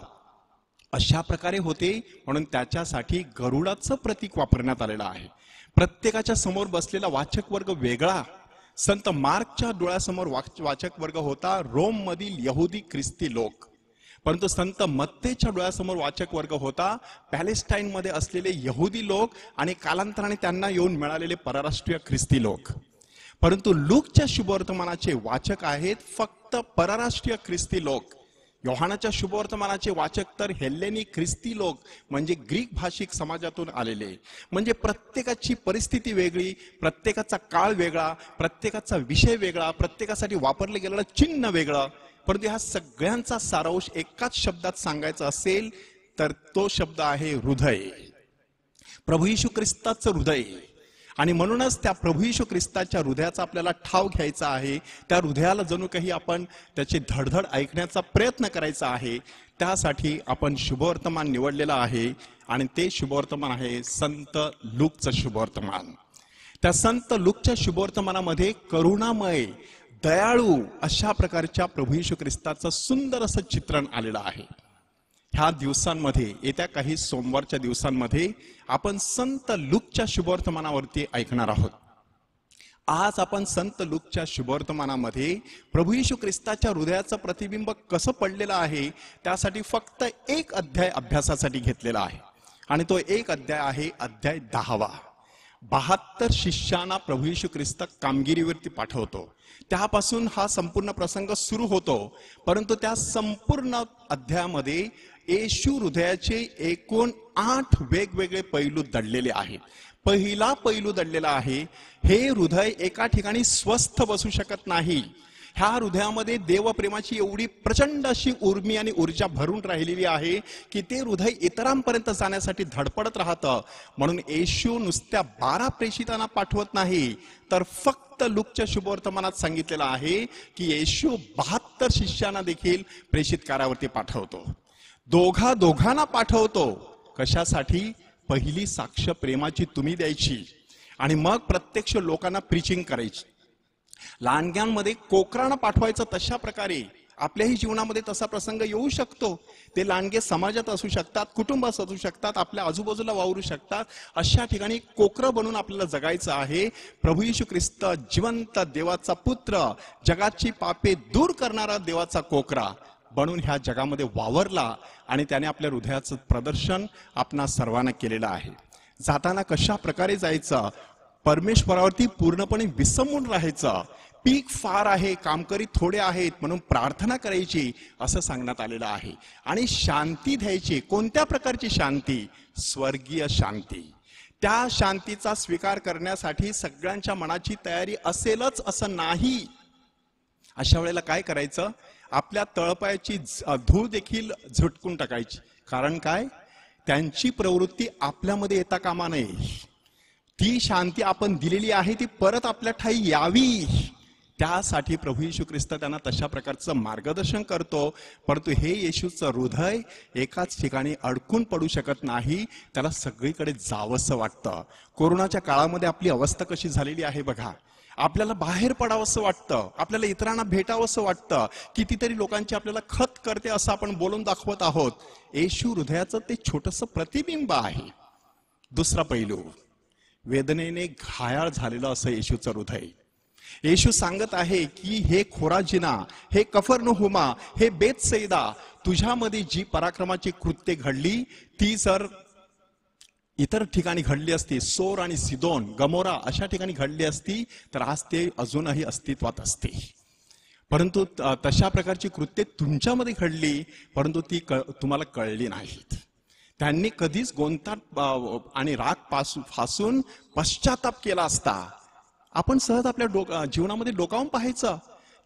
अशा प्रकारे होते, म्हणून त्याच्यासाठी गरुडाचं प्रतीक वापरण्यात आलेलं आहे. प्रत्येकाच्या समोर बसलेला वाचक वर्ग वेगळा. संत मार्कच्या डोळ्यासमोर वाचक वर्ग होता रोम मधील यहुदी ख्रिस्ती लोक. परंतु संत मत्तेच्या डोळ्यासमोर वाचक वर्ग होता पॅलेस्टाईन मध्ये असलेले यहुदी लोक आणि कालांतराने त्यांना येऊन मिळालेले परराष्ट्रीय ख्रिस्ती लोक. परंतु लूकच्या शुभवर्तमानाचे वाचक आहेत फक्त परराष्ट्रीय ख्रिस्ती लोक. योहानाच्या शुभवर्तमानाचे वाचक तर हेल्लेनी ख्रिस्ती लोक म्हणजे ग्रीक भाषिक समाजातून आलेले. म्हणजे प्रत्येकाची परिस्थिती वेगळी, प्रत्येकाचा काळ वेगळा, प्रत्येकाचा विषय वेगळा, प्रत्येकासाठी वापरले गेलेलं चिन्ह वेगळं. परंतु ह्या सगळ्यांचा सारांश एकाच शब्दात सांगायचा असेल तर तो शब्द आहे हृदय. प्रभू येशू ख्रिस्ताचं हृदय. आणि म्हणूनच त्या प्रभू येशू ख्रिस्ताच्या हृदयाचा आपल्याला ठाव घ्यायचा आहे. त्या हृदयाला जणू काही आपण त्याची धडधड ऐकण्याचा प्रयत्न करायचा आहे. त्यासाठी आपण शुभवर्तमान निवडलेलं आहे आणि ते शुभवर्तमान आहे संत लूकचं शुभवर्तमान. त्या संत लूकच्या शुभवर्तमानामध्ये करुणामय, दयाळू अशा प्रकारच्या प्रभू येशू ख्रिस्ताचं सुंदर असं चित्रण आलेलं आहे. ह्या दिवसांमध्ये, येत्या काही सोमवारच्या दिवसांमध्ये आपण संत लूकच्या शुभवर्तमानावरती ऐकणार आहोत. आज आपण संत लूकच्या शुभवर्तमानामध्ये प्रभू येशू ख्रिस्ताच्या हृदयाचं प्रतिबिंब कसं पडलेलं आहे त्यासाठी फक्त एक अध्याय अभ्यासासाठी घेतलेला आहे आणि तो एक अध्याय आहे अध्याय 10. 72 शिष्यांना प्रभू येशू ख्रिस्त कामगिरीवरती पाठवतो. त्यापासून हा संपूर्ण प्रसंग सुरू होतो. परंतु त्या संपूर्ण अध्यायामध्ये येशू हृदयाचे एकूण 8 वेगवेगळे पैलू दडलेले आहेत. पहिला पैलू दडलेला आहे, हे हृदय एका ठिकाणी स्वस्थ बसू शकत नाही. ह्या हृदयामध्ये देवप्रेमाची एवढी प्रचंड अशी उर्मी आणि ऊर्जा भरून राहिलेली आहे की ते हृदय इतरांपर्यंत जाण्यासाठी धडपडत राहतं. म्हणून येशू नुसत्या 12 प्रेषितांना पाठवत नाही, तर फक्त लूकच्या शुभवर्तमानात सांगितलेलं आहे की येशू 72 शिष्यांना देखील प्रेषित कार्यावरती पाठवतो. दोघांना पाठवतो. कशासाठी? पहिली साक्ष प्रेमाची तुम्ही द्यायची आणि मग प्रत्यक्ष लोकांना प्रीचिंग करायची. लांडग्यांमध्ये कोकरांना पाठवायचं. तशा प्रकारे आपल्याही जीवनामध्ये तसा प्रसंग येऊ शकतो. ते लांडगे समाजात असू शकतात, कुटुंबात असू शकतात, आपल्या आजूबाजूला वावरू शकतात. अशा ठिकाणी कोकरं बनून आपल्याला जगायचं आहे. प्रभू येशू ख्रिस्त जिवंत देवाचा पुत्र, जगाची पापे दूर करणारा देवाचा कोकरा बनून ह्या जगामध्ये वावरला आणि त्याने आपल्या हृदयाचं प्रदर्शन आपणा सर्वांना केलेलं आहे. जाताना कशा प्रकारे जायचं? परमेश्वरावरती पूर्णपणे विसंबून राहायचं. पीक फार आहे, कामकरी थोडे आहेत म्हणून प्रार्थना करायची असं सांगण्यात आलेलं आहे. आणि शांती द्यायची. कोणत्या प्रकारची शांती? स्वर्गीय शांती. त्या शांतीचा स्वीकार करण्यासाठी सगळ्यांच्या मनाची तयारी असेलच असं नाही. अशा वेळेला काय करायचं? आपल्या तळपायाची धूळ देखील झटकून टाकायची. कारण काय? त्यांची प्रवृत्ती आपल्यामध्ये येता कामा नये. ती शांती आपण दिलेली आहे ती परत आपल्या ठाई यावी. त्यासाठी प्रभू येशू ख्रिस्त त्यांना तशा प्रकारचं मार्गदर्शन करतो. परंतु हे येशूचं हृदय एकाच ठिकाणी अडकून पडू शकत नाही. त्याला सगळीकडे जावंसं वाटतं. कोरोनाच्या काळामध्ये आपली अवस्था कशी झालेली आहे बघा. आपल्याला बाहेर पडावंसं वाटतं, आपल्याला इतरांना भेटावंसं वाटतं. कितीतरी लोकांची आपल्याला खत करते असं आपण बोलून दाखवत आहोत. येशू हृदयाचं ते छोटंसं प्रतिबिंब आहे. दुसरा पैलू, वेदनेने घायाळ झालेलं असं येशूचं हृदय. येशू सांगत आहे की हे खोराजिना, हे कफरनहुमा, हे बेतसैदा, तुझ्यामध्ये जी पराक्रमाची कृत्ये घडली ती जर इतर ठिकाणी घडली असती, सोर आणि सिदोन, गमोरा अशा ठिकाणी घडली असती तर आज ते अजूनही अस्तित्वात असते. परंतु तशा प्रकारची कृत्ये तुमच्यामध्ये घडली, परंतु ती तुम्हाला कळली नाहीत. त्यांनी कधीच गोंताट आणि राग फासून पश्चाताप केला असता आपण सहज आपल्या जीवनामध्ये डोकावून पाहायचं.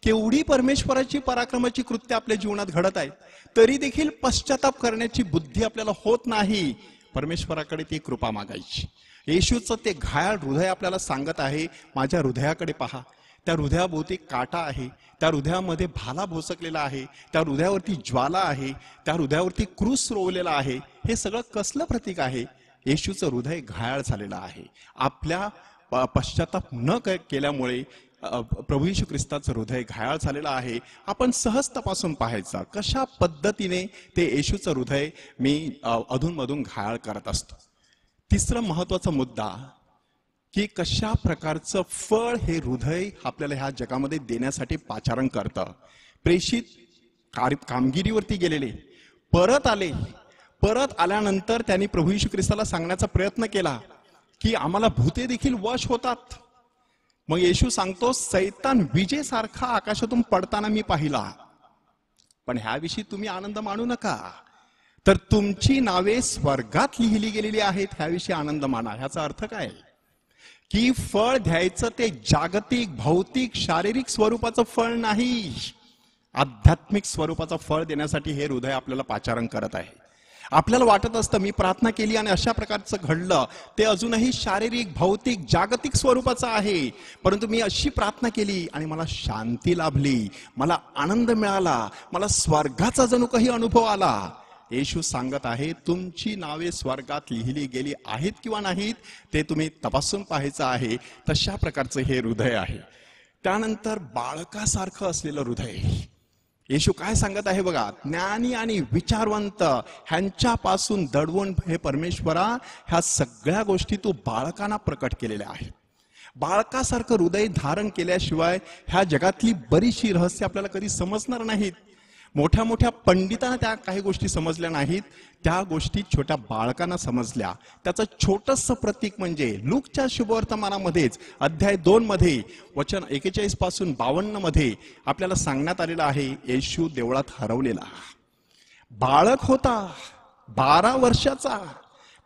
केवढी परमेश्वराची पराक्रमाची कृत्य आपल्या जीवनात घडत आहेत, तरी देखील पश्चाताप करण्याची बुद्धी आपल्याला होत नाही. परमेश्वराकडे ती कृपा मागायची. येशूचं ते घायाळ हृदय आपल्याला सांगत आहे, माझ्या हृदयाकडे पहा. त्या हृदयाभोवती काटा आहे, त्या हृदयामध्ये भाला भोसकलेला आहे, त्या हृदयावरती ज्वाला आहे, त्या हृदयावरती क्रूस रोवलेला आहे. हे सगळं कसलं प्रतीक आहे? येशूचं हृदय घायाळ झालेलं आहे. आपल्या पश्चाताप न केल्यामुळे प्रभू येशू ख्रिस्ताचं हृदय घायाळ झालेलं आहे. आपण सहज तपासून पाहायचं कशा पद्धतीने ते येशूचं हृदय मी अधूनमधून घायाळ करत असतो. तिसरा महत्वाचा मुद्दा की कशा प्रकारचं फळ हे हृदय आपल्याला ह्या जगामध्ये देण्यासाठी पाचारण करतं. प्रेषित कामगिरीवरती गेलेले, परत आले. परत आल्यानंतर त्यांनी प्रभू येशू ख्रिस्ताला सांगण्याचा प्रयत्न केला की आम्हाला भूते देखील वश होतात. मग येशू सांगतो, सैतान विजेसारखा आकाशातून पडताना मी पाहिला, पण ह्याविषयी तुम्ही आनंद मानू नका, तर तुमची नावे स्वर्गात लिहिली गेलेली आहेत ह्याविषयी आनंद माना. ह्याचा अर्थ काय की फळ द्यायचं ते जागतिक, भौतिक, शारीरिक स्वरूपाचं फळ नाही, आध्यात्मिक स्वरूपाचं फळ देण्यासाठी हे हृदय आपल्याला पाचारण करत आहे. आपल्याला वाटत असतं मी प्रार्थना केली आणि अशा प्रकारचं घडलं, ते अजूनही शारीरिक, भौतिक, जागतिक स्वरूपाचं आहे. परंतु मी अशी प्रार्थना केली आणि मला शांती लाभली, मला आनंद मिळाला, मला स्वर्गाचा जणू काही अनुभव आला. येशू सांगत आहे, तुमची नावे स्वर्गात लिहिली गेली आहेत किंवा नाहीत ते तुम्ही तपासून पाहायचं आहे. तशा प्रकारचं हे हृदय आहे. त्यानंतर बाळकासारखं असलेलं हृदय. येशू काय सांगत आहे बघा, ज्ञानी आणि विचारवंत ह्यांच्यापासून दडवून हे परमेश्वरा ह्या सगळ्या गोष्टी तू बाळकांना प्रकट केलेल्या आहेत. बाळकासारखं हृदय धारण केल्याशिवाय ह्या जगातली बरीचशी रहस्य आपल्याला कधी समजणार नाहीत. मोठ्या मोठ्या पंडितांना त्या काही गोष्टी समजल्या नाहीत, त्या गोष्टी छोट्या बाळकांना समजल्या. त्याचं छोटंसं प्रतीक म्हणजे लूकच्या शुभवर्तमानामध्येच अध्याय 2 मध्ये वचन 41 पासून 52 मध्ये आपल्याला सांगण्यात आलेलं आहे, येशू देवळात हरवलेला बाळक होता, 12 वर्षाचा,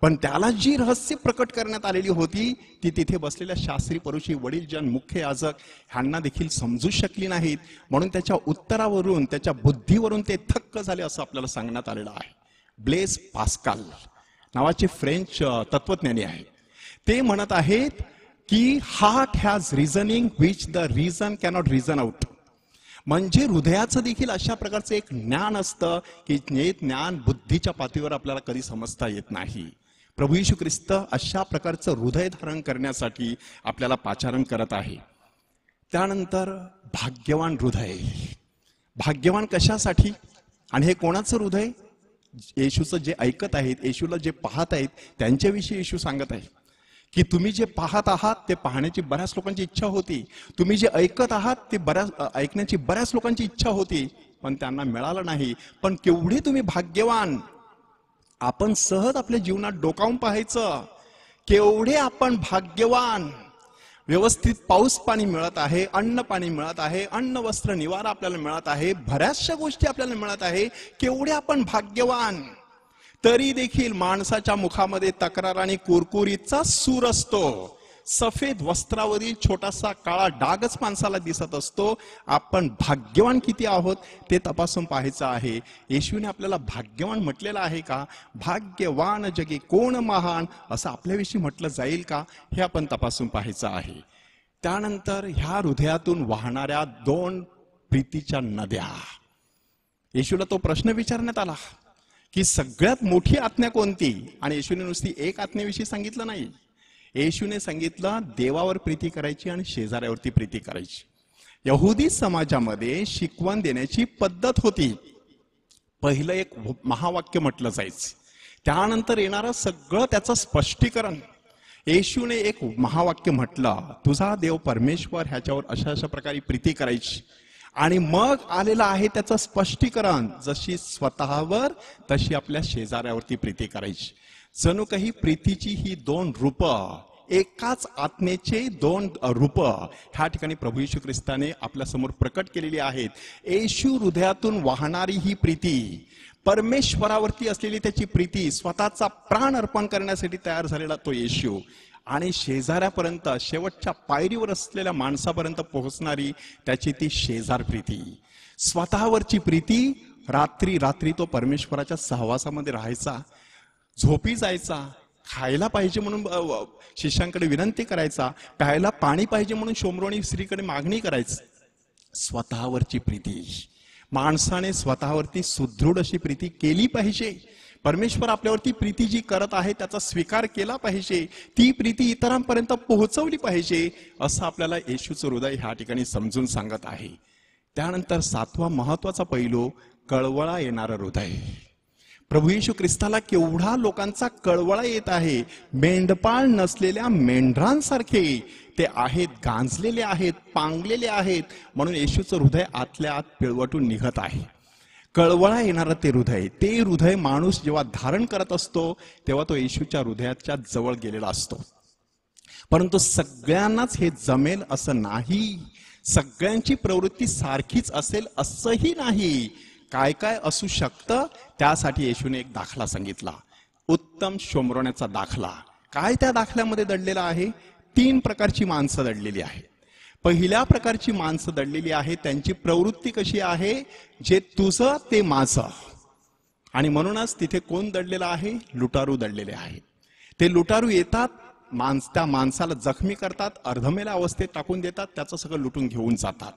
पण त्याला जी रहस्य प्रकट करण्यात आलेली होती ती तिथे बसलेल्या शास्त्री, परुषी, वडीलजन, मुख्य याजक ह्यांना देखील समजू शकली नाहीत. म्हणून त्याच्या उत्तरावरून, त्याच्या बुद्धीवरून ते थक्क झाले असं आपल्याला सांगण्यात आलेलं आहे. ब्लेस पास्कल नावाचे फ्रेंच तत्वज्ञानी आहे. ते म्हणत आहेत की heart has reasoning which the reason cannot reason out. म्हणजे हृदयाचं देखील अशा प्रकारचं एक ज्ञान असतं की जे ज्ञान बुद्धीच्या पातळीवर आपल्याला कधी समजता येत नाही. प्रभू येशू ख्रिस्त अशा प्रकारचं हृदय धारण करण्यासाठी आपल्याला पाचारण करत आहे. त्यानंतर भाग्यवान हृदय. भाग्यवान कशासाठी आणि हे कोणाचं हृदय? येशूचं जे ऐकत आहेत, येशूला जे पाहत आहेत त्यांच्याविषयी येशू सांगत आहे की तुम्ही जे पाहत आहात ते पाहण्याची बऱ्याच लोकांची इच्छा होती, तुम्ही जे ऐकत आहात ते ऐकण्याची बऱ्याच लोकांची इच्छा होती, पण त्यांना मिळालं नाही. पण केवढे तुम्ही भाग्यवान. आपण सहज आपल्या जीवनात डोकावून पाहायचं, केवढे आपण भाग्यवान. व्यवस्थित पाऊस पाणी मिळत आहे, अन्न पाणी मिळत आहे, अन्न वस्त्र निवारा आपल्याला मिळत आहे, बऱ्याचशा गोष्टी आपल्याला मिळत आहे. केवढे आपण भाग्यवान. तरी देखील माणसाच्या मुखामध्ये तक्रार आणि कुरकुरीचा सूर असतो. सफेद वस्त्रावरील छोटासा काळा डागच माणसाला दिसत असतो. आपण भाग्यवान किती आहोत ते तपासून पाहायचं आहे. येशूने आपल्याला भाग्यवान म्हटलेलं आहे का? भाग्यवान जगी कोण महान असं आपल्याविषयी म्हटलं जाईल का हे आपण तपासून पाहायचं आहे. त्यानंतर ह्या हृदयातून वाहणाऱ्या 2 प्रीतीच्या नद्या. येशूला तो प्रश्न विचारण्यात आला की सगळ्यात मोठी आज्ञा कोणती? आणि येशूने नुसती एक आज्ञेविषयी सांगितलं नाही. येशूने सांगितलं देवावर प्रीती करायची आणि शेजाऱ्यावरती प्रीती करायची. यहुदी समाजामध्ये शिकवण देण्याची पद्धत होती. पहिलं एक महावाक्य म्हटलं जायचं, त्यानंतर येणारं सगळं त्याचं स्पष्टीकरण. येशूने एक महावाक्य म्हटलं, तुझा देव परमेश्वर ह्याच्यावर अशा अशा प्रकारे प्रीती करायची. आणि मग आलेलं आहे त्याचं स्पष्टीकरण, जशी स्वतःवर तशी आपल्या शेजाऱ्यावरती प्रीती करायची. जणू काही प्रीतीची ही 2 रूप, एकाच आत्मेचे 2 रूप ह्या ठिकाणी प्रभू येशू ख्रिस्ताने आपल्या समोर प्रकट केलेली आहेत. येशू हृदयातून वाहणारी ही प्रीती, परमेश्वरावरती असलेली त्याची प्रीती, स्वतःचा प्राण अर्पण करण्यासाठी तयार झालेला तो येशू, आणि शेजाऱ्यापर्यंत, शेवटच्या पायरीवर असलेल्या माणसापर्यंत पोहोचणारी त्याची ती शेजार प्रीती. स्वतःवरची प्रीती. रात्री रात्री तो परमेश्वराच्या सहवासामध्ये राहायचा, झोपी जायचा, खायला पाहिजे म्हणून शिष्यांकडे विनंती करायचा, प्यायला पाणी पाहिजे म्हणून शोमरोणी स्त्रीकडे मागणी करायची. स्वतःवरची प्रीती. माणसाने स्वतःवरती सुदृढ अशी प्रीती केली पाहिजे. परमेश्वर आपल्यावरती प्रीती जी करत आहे त्याचा स्वीकार केला पाहिजे, ती प्रीती इतरांपर्यंत पोहोचवली पाहिजे, असं आपल्याला येशूचं हृदय ह्या ठिकाणी समजून सांगत आहे. त्यानंतर 7वा महत्वाचा पैलू, कळवळा येणारं हृदय. प्रभू येशू ख्रिस्ताला केवढा लोकांचा कळवळा येत आहे. मेंढपाळ नसलेल्या मेंढरांसारखे ते आहेत, गांजलेले आहेत, पांगलेले आहेत. म्हणून येशूचं हृदय आतल्या आत पिळवटून निघत आहे. कळवळा येणारं ते हृदय माणूस जेव्हा धारण करत असतो तेव्हा तो येशूच्या हृदयाच्या जवळ गेलेला असतो. परंतु सगळ्यांनाच हे जमेल असं नाही, सगळ्यांची प्रवृत्ती सारखीच असेल असंही नाही. काय काय असू शकतं त्यासाठी येशूने एक दाखला सांगितला, उत्तम शोमरोण्याचा दाखला. काय त्या दाखल्यामध्ये दडलेला आहे? 3 प्रकारची माणसं दडलेली आहे. पहिल्या प्रकारची माणसं दडलेली आहे, त्यांची प्रवृत्ती कशी आहे? जे तुझं ते माझं. आणि म्हणूनच तिथे कोण दडलेला आहे? लुटारू दडलेले आहे. ते लुटारू येतात, त्या माणसाला जखमी करतात, अर्धमेल्या अवस्थेत टाकून देतात, त्याचं सगळं लुटून घेऊन जातात.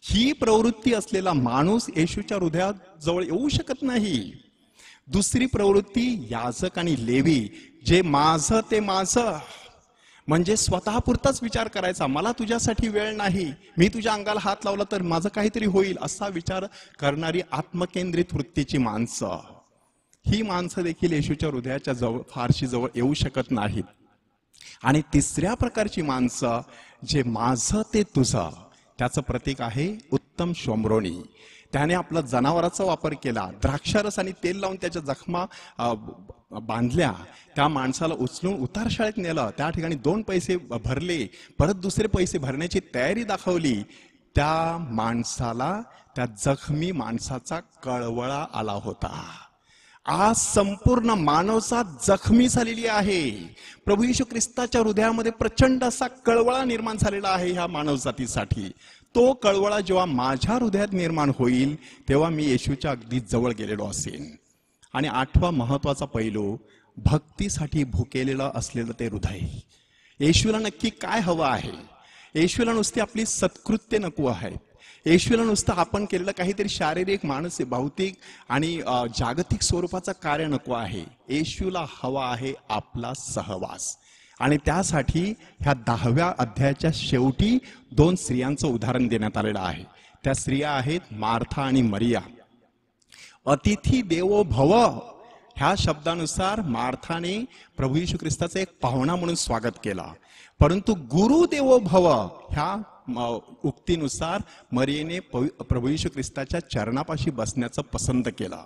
ही प्रवृत्ती असलेला माणूस येशूच्या हृदयाजवळ येऊ शकत नाही. दुसरी प्रवृत्ती याजक आणि लेवी, जे माझं ते माझं, म्हणजे स्वतःपुरताच विचार करायचा, मला तुझ्यासाठी वेळ नाही, मी तुझ्या अंगाला हात लावला तर माझं काहीतरी होईल, असा विचार करणारी आत्मकेंद्रित वृत्तीची माणसं. ही माणसं देखील येशूच्या हृदयाच्या जवळ फारशी जवळ येऊ शकत नाहीत. आणि तिसऱ्या प्रकारची माणसं, जे माझं ते तुझं, त्याचं प्रतीक आहे उत्तम शोमरोनी. त्याने आपला जनावराचा वापर केला, द्राक्षारस आणि तेल लावून त्याच्या जखमा बांधल्या, त्या माणसाला उचलून उतारशाळेत नेलं, त्या ठिकाणी 2 पैसे भरले, परत दुसरे पैसे भरण्याची तयारी दाखवली. त्या माणसाला, त्या जखमी माणसाचा कळवळा आला होता. आज संपूर्ण मानवजात जखमी झालेली आहे. प्रभू येशू ख्रिस्ताच्या हृदयामध्ये प्रचंड असा कळवळा निर्माण झालेला आहे ह्या मानवजातीसाठी. तो कळवळा जेव्हा माझ्या हृदयात निर्माण होईल तेव्हा मी येशूच्या अगदी जवळ गेलेलो असेन. आणि 8वा महत्वाचा पैलू, भक्तीसाठी भुकेलेलं असलेलं ते हृदय. येशूला नक्की काय हवं आहे? येशूला नुसती आपली सत्कृत्य नको आहे, येशूला नुसतं आपण केलेलं काहीतरी शारीरिक, मानसिक, भौतिक आणि जागतिक स्वरूपाचं कार्य नको आहे. येशूला हवा आहे आपला सहवास. आणि त्यासाठी ह्या 10व्या अध्यायाच्या शेवटी 2 स्त्रियांचं उदाहरण देण्यात आलेलं आहे. त्या स्त्रिया आहेत मार्था आणि मरिया. अतिथी देवो भव ह्या शब्दानुसार मार्थाने प्रभू येशू ख्रिस्ताचं एक पाहुणा म्हणून स्वागत केला, परंतु गुरु देवो भव ह्या उक्तीनुसार मरियेने प्रभू येशू ख्रिस्ताच्या चरणापाशी बसण्याचं पसंत केलं.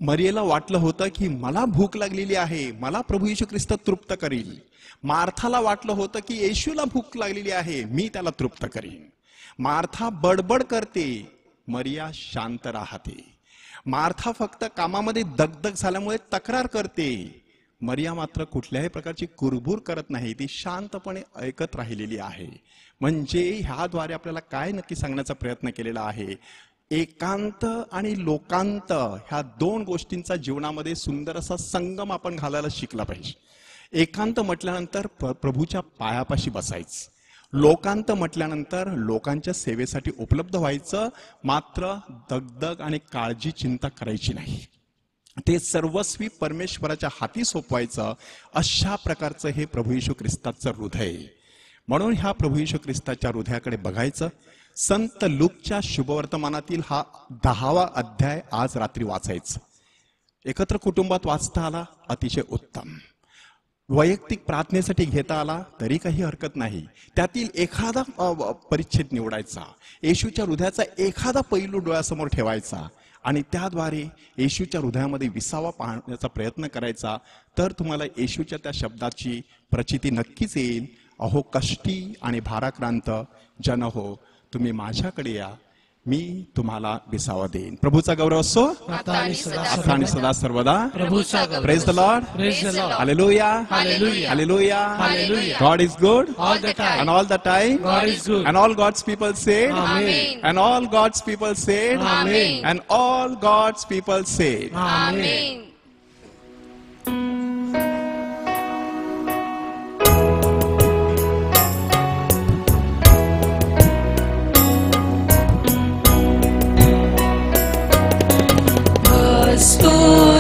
मरियेला वाटलं होतं की मला भूक लागलेली आहे, मला प्रभू येशू ख्रिस्त तृप्त करील. मार्थाला वाटलं होतं की येशूला भूक लागलेली आहे, मी त्याला तृप्त करीन. मार्था बडबड करते, मरिया शांत राहते. मार्था फक्त कामामध्ये दगदग झाल्यामुळे तक्रार करते, मरिया मात्र कुठल्याही प्रकारची कुरबुर करत नाही, ती शांतपणे ऐकत राहिलेली आहे. म्हणजे ह्याद्वारे आपल्याला काय नक्की सांगण्याचा प्रयत्न केलेला आहे? एकांत आणि लोकांत ह्या 2 गोष्टींचा जीवनामध्ये सुंदर असा संगम आपण घालायला शिकला पाहिजे. एकांत म्हटल्यानंतर प्रभूच्या पायापाशी बसायचं, लोकांत म्हटल्यानंतर लोकांच्या सेवेसाठी उपलब्ध व्हायचं, मात्र दगदग आणि काळजी चिंता करायची नाही, ते सर्वस्वी परमेश्वराच्या हाती सोपवायचं. अशा प्रकारचं हे प्रभू येशू ख्रिस्ताचं हृदय. म्हणून ह्या प्रभू येशू ख्रिस्ताच्या हृदयाकडे बघायचं. संत लूकच्या शुभवर्तमानातील हा 10वा अध्याय आज रात्री वाचायचं. एकत्र कुटुंबात वाचता आला अतिशय उत्तम, वैयक्तिक प्रार्थनेसाठी घेता आला तरी काही हरकत नाही. त्यातील एखादा परिच्छेद निवडायचा, येशूच्या हृदयाचा एखादा पैलू डोळ्यासमोर ठेवायचा आणि त्याद्वारे येशूच्या हृदयामध्ये विसावा पाहण्याचा प्रयत्न करायचा. तर तुम्हाला येशूच्या त्या शब्दाची प्रचिती नक्कीच येईल. अहो कष्टी आणि भाराक्रांत जन हो, तुम्ही माझ्याकडे या, मी तुम्हाला विसावा देईन. प्रभूचा गौरव असो आता आणि सदा सर्वदा. Praise the Lord, hallelujah, hallelujah. God is good and all the time and all God's people said Amen. and all God's people said Amen. and all God's people said Amen.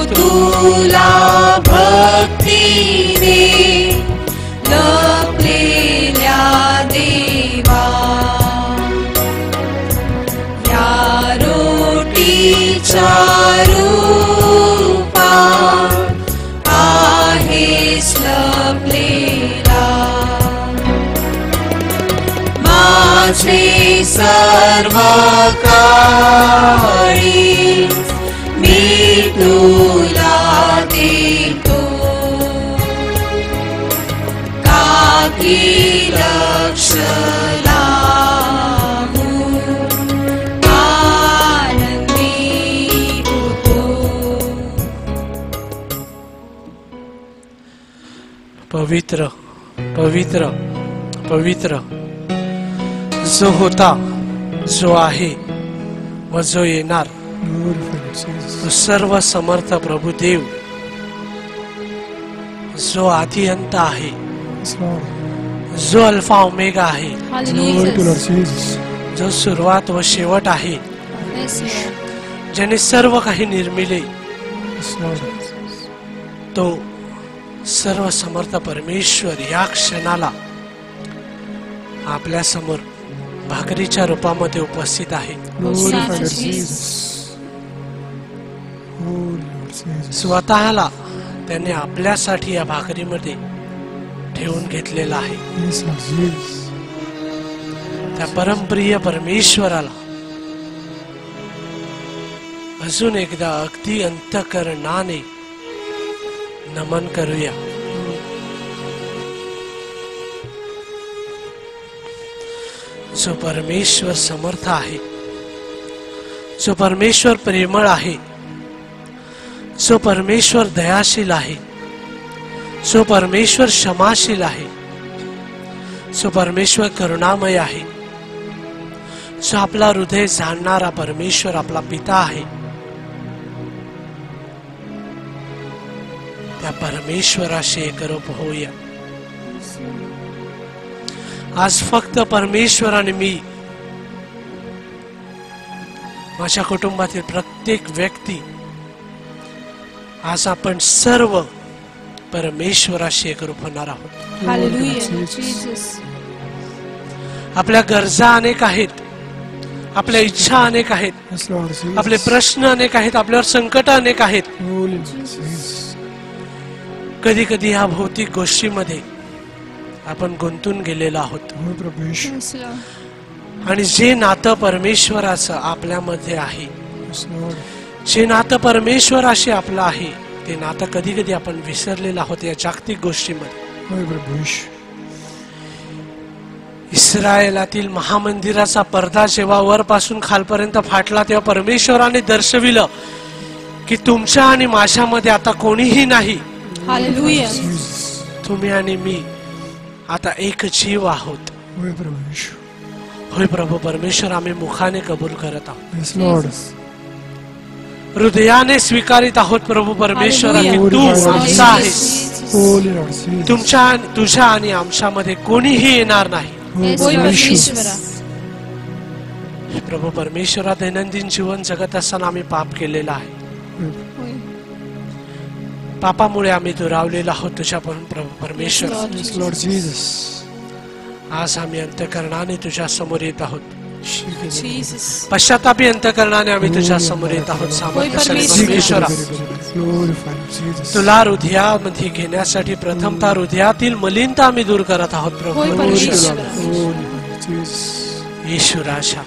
तुला भक्तीने लपलेल्या देवा, या रोटीच्या रूपा आहेस लपलेला. माझे सर्व काळी लावू आनंदी होतो. पवित्र पवित्र पवित्र जो होता, जो आहे व जो येणार, तो सर्व समर्थ प्रभू देव, जो आदि अंत आहे, जो अल्फा ओमेगा आहे, जो सुरुवात व शेवट आहे, ज्याने सर्व काही निर्मिले, तो सर्व समर्थ परमेश्वर या क्षणाला आपल्या समोर भाकरीच्या रूपामध्ये उपस्थित आहे. स्वतःला त्याने आपल्यासाठी या भाकरीमध्ये ठेवून घेतलेला आहे. त्या परमप्रिय परमेश्वराला अजून एकदा अगदी अंतःकरणाने नमन करूया. जो परमेश्वर समर्थ आहे, जो परमेश्वर प्रेमळ आहे, जो परमेश्वर दयाशील आहे, जो परमेश्वर क्षमाशील आहे, जो परमेश्वर करुणामय आहे, जो आपला हृदय जाणणारा परमेश्वर आपला पिता आहे, त्या परमेश्वराशी एकरूप होऊया. आज फक्त परमेश्वर आणि मी, माझ्या कुटुंबातील प्रत्येक व्यक्ती, आज आपण सर्व परमेश्वराशी एकरूप होणार आहोत. आपल्या गरजा अनेक आहेत, आपल्या इच्छा अनेक आहेत, आपले प्रश्न अनेक आहेत, आपल्यावर संकट अनेक आहेत. कधी कधी ह्या भौतिक गोष्टीमध्ये आपण गुंतून गेलेलो आहोत आणि जे नातं परमेश्वराचं आपल्यामध्ये आहे, जे नातं परमेश्वराशी आपलं आहे, ते नातं कधी कधी आपण विसरलेलं आहोत या जागतिक गोष्टीमध्ये. इस्रायलातील महामंदिराचा पडदा जेव्हा वरपासून खालपर्यंत फाटला, तेव्हा परमेश्वराने दर्शविलं की तुमच्या आणि माझ्यामध्ये आता कोणीही नाही. तुम्ही आणि मी आता एक जीव आहोत. होय प्रभू परमेश्वर, आम्ही मुखाने कबूल करत आहोत, हृदयाने स्वीकारित आहोत प्रभू परमेश्वर की तू आमचा आहेस. तुझ्या आणि आमच्यामध्ये कोणीही येणार नाही. प्रभू परमेश्वरा, दैनंदिन जीवन जगत असताना आम्ही पाप केलेला आहे. पापामुळे आम्ही दुरावलेलो आहोत तुझ्या प्रभू परमेश्वर. आज आम्ही अंतःकरणाने तुझ्या समोर येत आहोत, पश्चातापी अंतःकरणाने आम्ही तुझ्या समोर येत आहोत. सामर्थ्यशाली परमेश्वरा, तुला हृदयामध्ये घेण्यासाठी प्रथमतः हृदयातील मलिनता आम्ही दूर करत आहोत प्रभू परमेश्वर. येशू राजा,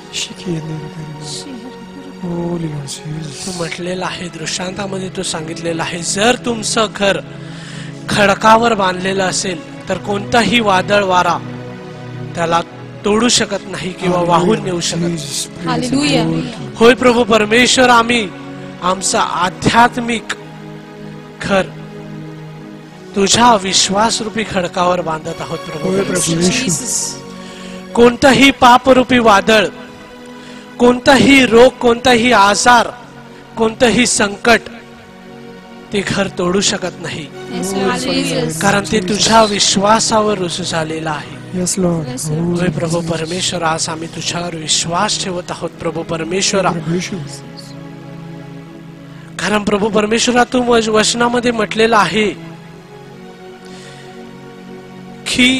तू म्हटलेला आहे, दृष्टांतामध्ये तू सांगितलेलं आहे, जर तुमचं घर खडकावर बांधलेलं असेल तर कोणताही वादळ वारा त्याला तोडू शकत नाही किंवा वाहून नेऊ शकत. होय प्रभू परमेश्वर, आम्ही आमचं आध्यात्मिक घर तुझ्या विश्वासरूपी खडकावर बांधत आहोत प्रभू. कोणतंही पापरूपी वादळ, कोणताही रोग, कोणताही आजार, कोणतंही संकट ते घर तोडू शकत नाही, कारण ते तुझ्या विश्वासावर रुजू झालेलं आहे. होय प्रभू परमेश्वर, आज आम्ही तुझ्यावर विश्वास ठेवत आहोत प्रभू परमेश्वरा. कारण प्रभू परमेश्वरा, तू वचनामध्ये म्हटलेलं आहे की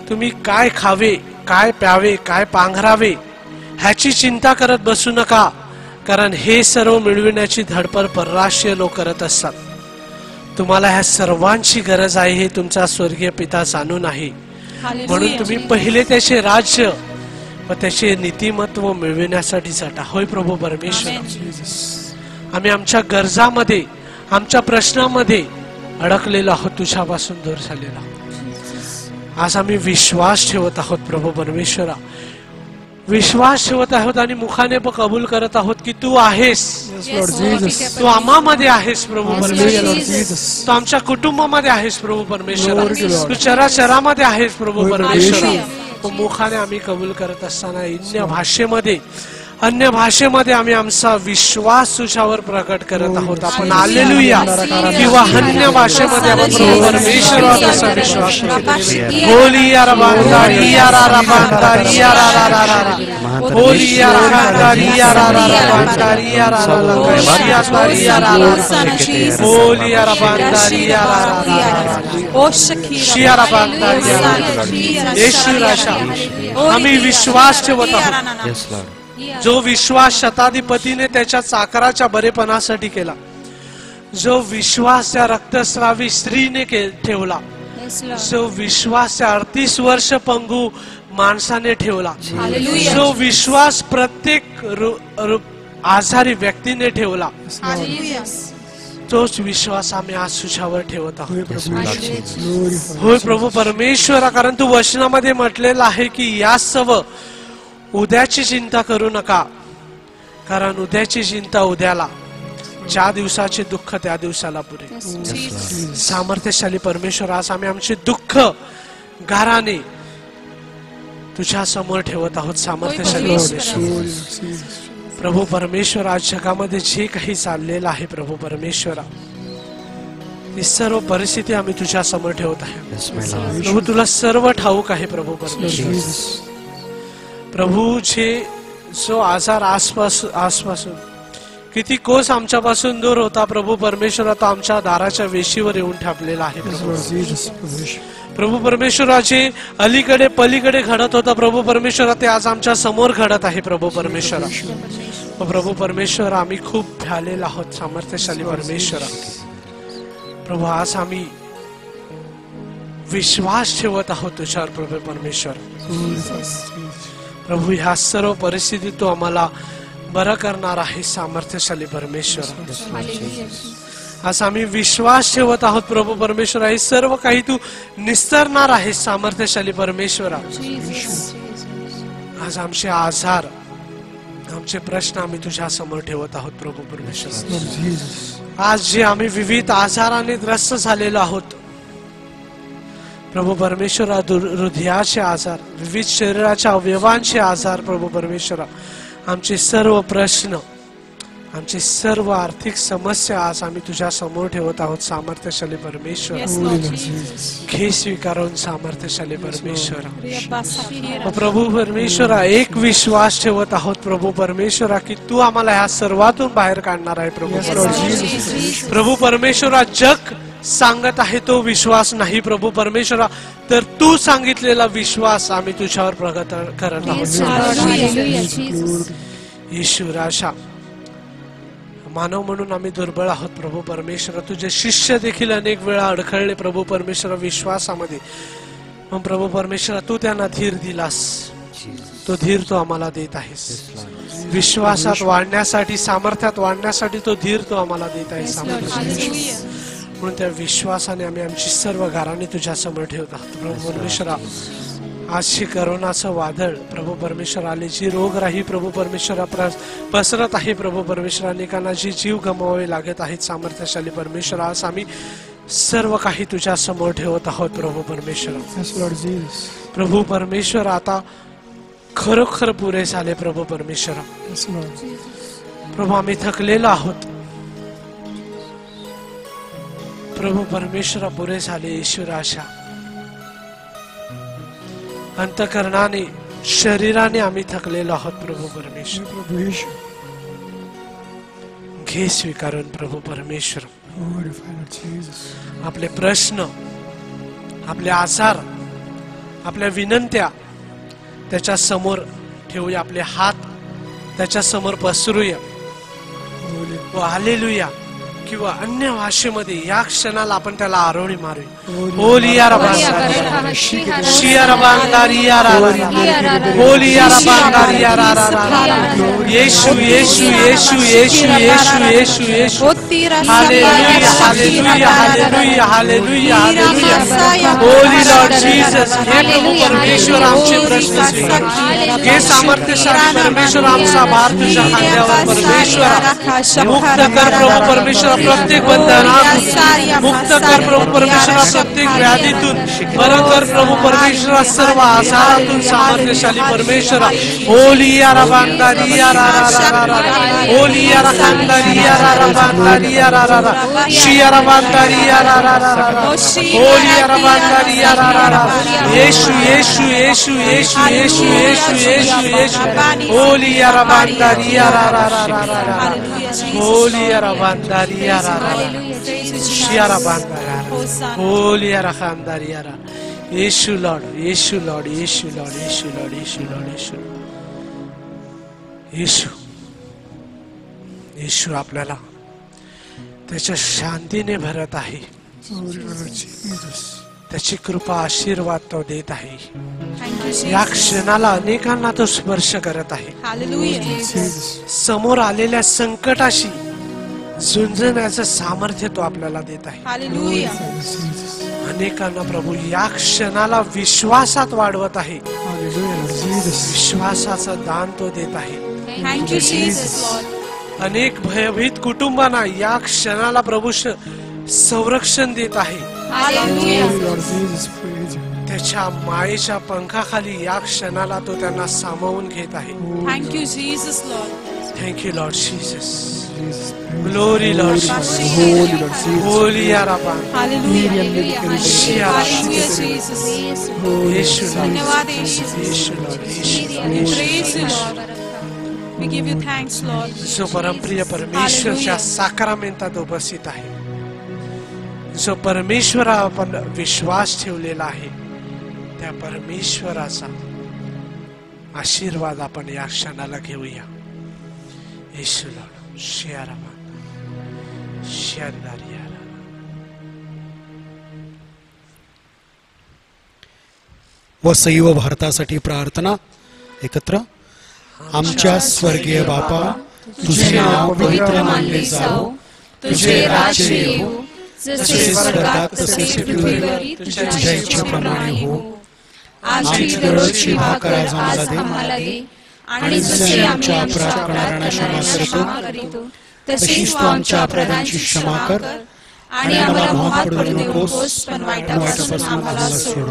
तुम्ही काय खावे, काय प्यावे, काय पांघरावे ह्याची चिंता करत बसू नका, कारण हे सर्व मिळविण्याची धडपड परराष्ट्रीय लोक करत असतात. तुम्हाला ह्या सर्वांची गरज आहे हे तुमचा स्वर्गीय पिता जाणून आहे. म्हणून तुम्ही पहिले त्याचे राज्य व त्याचे नीतिमत्व मिळविण्यासाठी झटा. होय प्रभू परमेश्वर, आम्ही आमच्या गरजामध्ये, आमच्या प्रश्नामध्ये अडकलेलो आहोत, तुझ्यापासून दूर झालेलो आहोत. आज आम्ही विश्वास ठेवत आहोत प्रभू परमेश्वरा, विश्वास ठेवत आहोत आणि मुखाने पण कबूल करत आहोत की तू आहेस, तू आम्हामध्ये आहेस प्रभू परमेश्वर, तू आमच्या कुटुंबामध्ये आहेस प्रभू परमेश्वर, तू चराचरामध्ये आहेस प्रभू परमेश्वर. मुखाने आम्ही कबूल करत असताना अन्य भाषेमध्ये आम्ही आमचा विश्वास तुझ्यावर प्रकट करत आहोत. आपण हालेलुया किंवा अन्य भाषेमध्ये आपण प्रभू परमेश्वरावर असा विश्वास होली यार बांधारी यार बांधारी यार होली यार बांधारी यार बांधारी यार होली यार बांधारी यार शियारा बांधारी यार येशू राजा. आम्ही विश्वास ठेवत आहोत. जो विश्वास शताधिपतीने त्याच्या चाकराच्या बरेपणासाठी केला, जो विश्वास त्या रक्तस्रावी स्त्रीने ठेवला, जो विश्वास त्या 38 वर्ष पंगू माणसाने ठेवला, जो विश्वास प्रत्येक आजारी व्यक्तीने ठेवला, तोच विश्वास आम्ही आज तुझ्यावर ठेवत आहोत. होय प्रभू परमेश्वरा, कारण तू वचनामध्ये म्हटलेलं आहे की या सर्व उद्याची चिंता करू नका, कारण उद्याची चिंता उद्याला, ज्या दिवसाचे दुःख त्या दिवसाला पुरे. सामर्थ्यशाली परमेश्वर, आज आम्ही आमचे दुःख गाराने तुझ्या समोर ठेवत आहोत. सामर्थ्यशाली प्रभू परमेश्वर, आज जगामध्ये जे काही चाललेलं आहे प्रभू परमेश्वरा, ही सर्व परिस्थिती आम्ही तुझ्या समोर ठेवत आहे. प्रभू तुला सर्व ठाऊक आहे प्रभू परमेश्वर. प्रभू जो आजार आसपासून किती कोस आमच्यापासून दूर होता प्रभू परमेश्वरा, तो आमच्या दाराच्या वेशीवर येऊन ठापलेला आहे प्रभू परमेश्वरा. जे अलीकडे पलीकडे घडत होता प्रभू परमेश्वरा, ते आज आमच्या समोर घडत आहे प्रभू परमेश्वरा. प्रभू परमेश्वरा, आम्ही खूप भ्यालेलो आहोत. सामर्थ्यशाली परमेश्वरा प्रभू, आज आम्ही विश्वास ठेवत आहोत तुझ्यावर प्रभू परमेश्वर. प्रभू, ह्या सर्व परिस्थितीत तू आम्हाला बरं करणार आहे. सामर्थ्यशाली परमेश्वर, आज आम्ही विश्वास ठेवत आहोत प्रभू परमेश्वर, हे सर्व काही तू निस्तरणार आहे. सामर्थ्यशाली परमेश्वरा, आज आमचे आजार, आमचे प्रश्न आम्ही तुझ्या समोर ठेवत आहोत प्रभू परमेश्वर. आज जे आम्ही विविध आजाराने ग्रस्त झालेलो आहोत प्रभू परमेश्वरा, हृदयाचे आजार, विविध शरीराच्या अवयवांचे आजार प्रभू परमेश्वरा, आमचे सर्व प्रश्न, आमची सर्व आर्थिक समस्या आज आम्ही तुझ्या समोर ठेवत आहोत. सामर्थ्यशाली परमेश्वर, घे स्वीकारून. सामर्थ्यशाली परमेश्वर, प्रभू परमेश्वरा, एक विश्वास ठेवत आहोत प्रभू परमेश्वरा की तू आम्हाला ह्या सर्वातून बाहेर काढणार आहे प्रभू. प्रभू परमेश्वरा, जग सांगत आहे तो विश्वास नाही प्रभू परमेश्वरा, तर तू सांगितलेला विश्वास आम्ही तुझ्यावर प्रगट करत आहोत. येशू राजा, मानव म्हणून आम्ही दुर्बळ आहोत प्रभू परमेश्वरा. तुझे शिष्य देखील अनेक वेळा अडखळले प्रभू परमेश्वरा विश्वासामध्ये. मग प्रभू परमेश्वरा, तू त्यांना धीर दिलास, तो धीर तू आम्हाला देत आहेस. विश्वासात वाढण्यासाठी, सामर्थ्यात वाढण्यासाठी तो धीर तू आम्हाला देत आहेस. म्हणून त्या विश्वासाने आम्ही आमची सर्व गाराने तुझ्या समोर ठेवत आहोत प्रभू परमेश्वरा. आजची करोनाचं वादळ प्रभू परमेश्वर आले, जी रोगराई प्रभू परमेश्वरा पसरत आहे प्रभू परमेश्वर, अनेकांना जी जीव गमवावे लागत आहेत. सामर्थ्यशाली परमेश्वर, आज आम्ही सर्व काही तुझ्या समोर ठेवत आहोत प्रभू परमेश्वर. प्रभू परमेश्वर, आता खरोखर पुरे झाले प्रभू परमेश्वर. प्रभू, आम्ही थकलेलो आहोत प्रभू परमेश्वर, पुरे झाले. ईश्वर आशा, अंतकरणाने, शरीराने आम्ही थकलेलो आहोत प्रभू परमेश्वर. घे स्वीकारून प्रभू परमेश्वर. आपले प्रश्न, आपले आजार, आपल्या विनंत्या त्याच्या समोर ठेवूया. आपले हात त्याच्या समोर पसरूया. हालेलुया. किंवा अन्य भाषेमध्ये या क्षणाला आपण त्याला आरोळी मारूया. बोलिया रबांदारी शिया रबांदारी या रा बोलिया रबांदारी या रा Yeshu Yeshu Yeshu Yeshu Yeshu Yeshu Yeshu hallelujah hallelujah hallelujah hallelujah hallelujah. Holy Lord Jesus, हे प्रभू परमेश्वर आमचे प्रश्न स्वीकार, हे सामर्थ्यशाली परमेश्वर आमचा भार तुझ्या खांद्यावर परमेश्वर मुक्त कर प्रभू परमेश्वर प्रत्येक बंधनातून, मुक्त कर प्रभू परमेश्वर प्रत्येक व्याधीतून, बरं कर प्रभू परमेश्वर सर्व आजारातून सामर्थ्यशाली परमेश्वर. होली या रबांदारी या रा होली या रबांदारी या रा रबांदारी या रा शिया रबांदारी या रा होली या रबांदारी या रा येशू येशू येशू येशू येशू येशू येशू येशू. होली या रबांदारी या रा होली या रबांदारी या रा शिया रबांदारी होली या रबांदारी या रा. येशू Lord Yeshu Lord Yeshu Lord Yeshu Lord Yeshu Lord येशू येशू येशू आपल्याला त्याच्या शांतीने भरत आहे, त्याची कृपा आशीर्वाद तो देत आहे. या क्षणाला अनेकांना तो स्पर्श करत आहे. समोर आलेल्या संकटाशी झुंजण्याचं सामर्थ्य तो आपल्याला देत आहे. अनेकांना प्रभू या क्षणाला विश्वासात वाढवत आहे, विश्वासाचं दान तो देत आहे. अनेक भयभीत कुटुंबांना या क्षणाला प्रभू संरक्षण देत आहे. त्याच्या मायेच्या पंखाखाली या क्षणाला तो त्यांना सामावून घेत आहे. Thank you Jesus Lord. Thank you Lord Jesus. Glory Lord Jesus. Holy या रबा शिया जीसस. येशू धन्यवाद Yeshu. Yeshu Lord praise you Lord. We give you thanks, Lord. जो परमप्रिय परमेश्वरच्या साक्रामेंतात उपस्थित आहे, जो परमेश्वरा आपण विश्वास ठेवलेला आहे, त्या परमेश्वराचा आशीर्वाद आपण या क्षणाला घेऊया. येशू लॉर्ड शियारामा शियादारिया. वसईव भारतासाठी प्रार्थना एकत्र. आमच्या स्वर्गीय बापा, तुझे नाव पवित्र मानले जाओ, तुझे राज्य येवो, जसे स्वर्गात तसे पृथ्वीवर तुझ्या इच्छेप्रमाणे हो. आमची दररोजची भाकर आज आम्हाला दे, आणि जसे आमच्या अपराध करणाऱ्यांना क्षमा करतो, तशीच तू आमच्या अपराधांची क्षमा कर, आणि आम्हाला मोहात पडू नकोस, पण वाईटापासून आम्हाला सोड.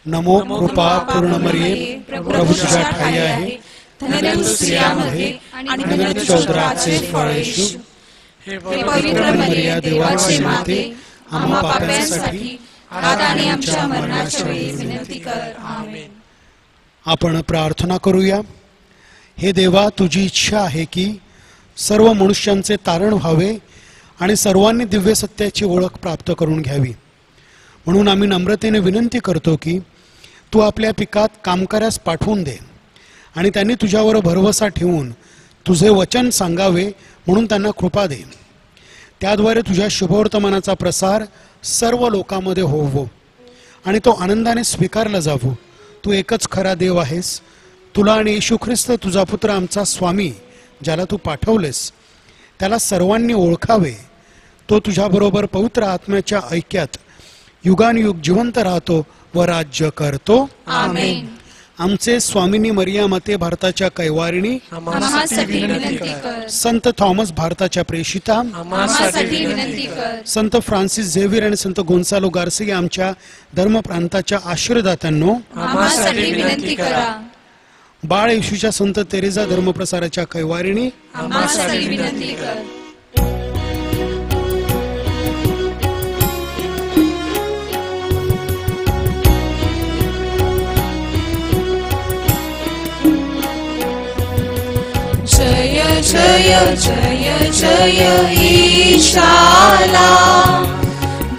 नमो कृपा पूर्ण मरिये, प्रभू तुझ्या ठाई आहे, धन्य तू स्त्रियांमध्ये, आणि धन्य तुझ्या उदराचे फळ येशू. हे पवित्र मरिया, देवाची माते, आम्हा पाप्यांसाठी आता आणि आमच्या मरणाच्या वेळी विनंती कर. आमेन. आपण प्रार्थना करूया. हे देवा, तुझी इच्छा आहे की सर्व मनुष्यांचे तारण व्हावे आणि सर्वांनी दिव्य सत्याची ओळख प्राप्त करून घ्यावी. म्हणून आम्ही नम्रतेने विनंती करतो की तू आपल्या पिकात कामकऱ्यास पाठवून दे, आणि त्यांनी तुझ्यावर भरवसा ठेवून तुझे वचन सांगावे म्हणून त्यांना कृपा दे. त्याद्वारे तुझ्या शुभवर्तमानाचा प्रसार सर्व लोकांमध्ये होवो आणि तो आनंदाने स्वीकारला जावो. तू एकच खरा देव आहेस. तुला आणि येशू ख्रिस्त तुझा पुत्र आमचा स्वामी, ज्याला तू पाठवलेस, त्याला सर्वांनी ओळखावे. तो तुझ्याबरोबर पवित्र आत्म्याच्या ऐक्यात युगानुयुग जिवंत राहतो व राज्य करतो. आमेन. आमचे स्वामिनी मरिया माते, भारताच्या कैवारिणी, आम्हासाठी विनंती कर. संत थॉमस, भारताच्या प्रेषिता, आम्हासाठी विनंती कर. संत फ्रान्सिस झेवियर आणि संत गोन्सालो गार्सिया, आमच्या धर्मप्रांताच्या आशीर्वादांनो, आम्हासाठी विनंती करा. बाळ येशूच्या संत तेरेजा, धर्मप्रसाराच्या कैवारिणी, आम्हासाठी विनंती कर. जय जय जय जय ईशाला,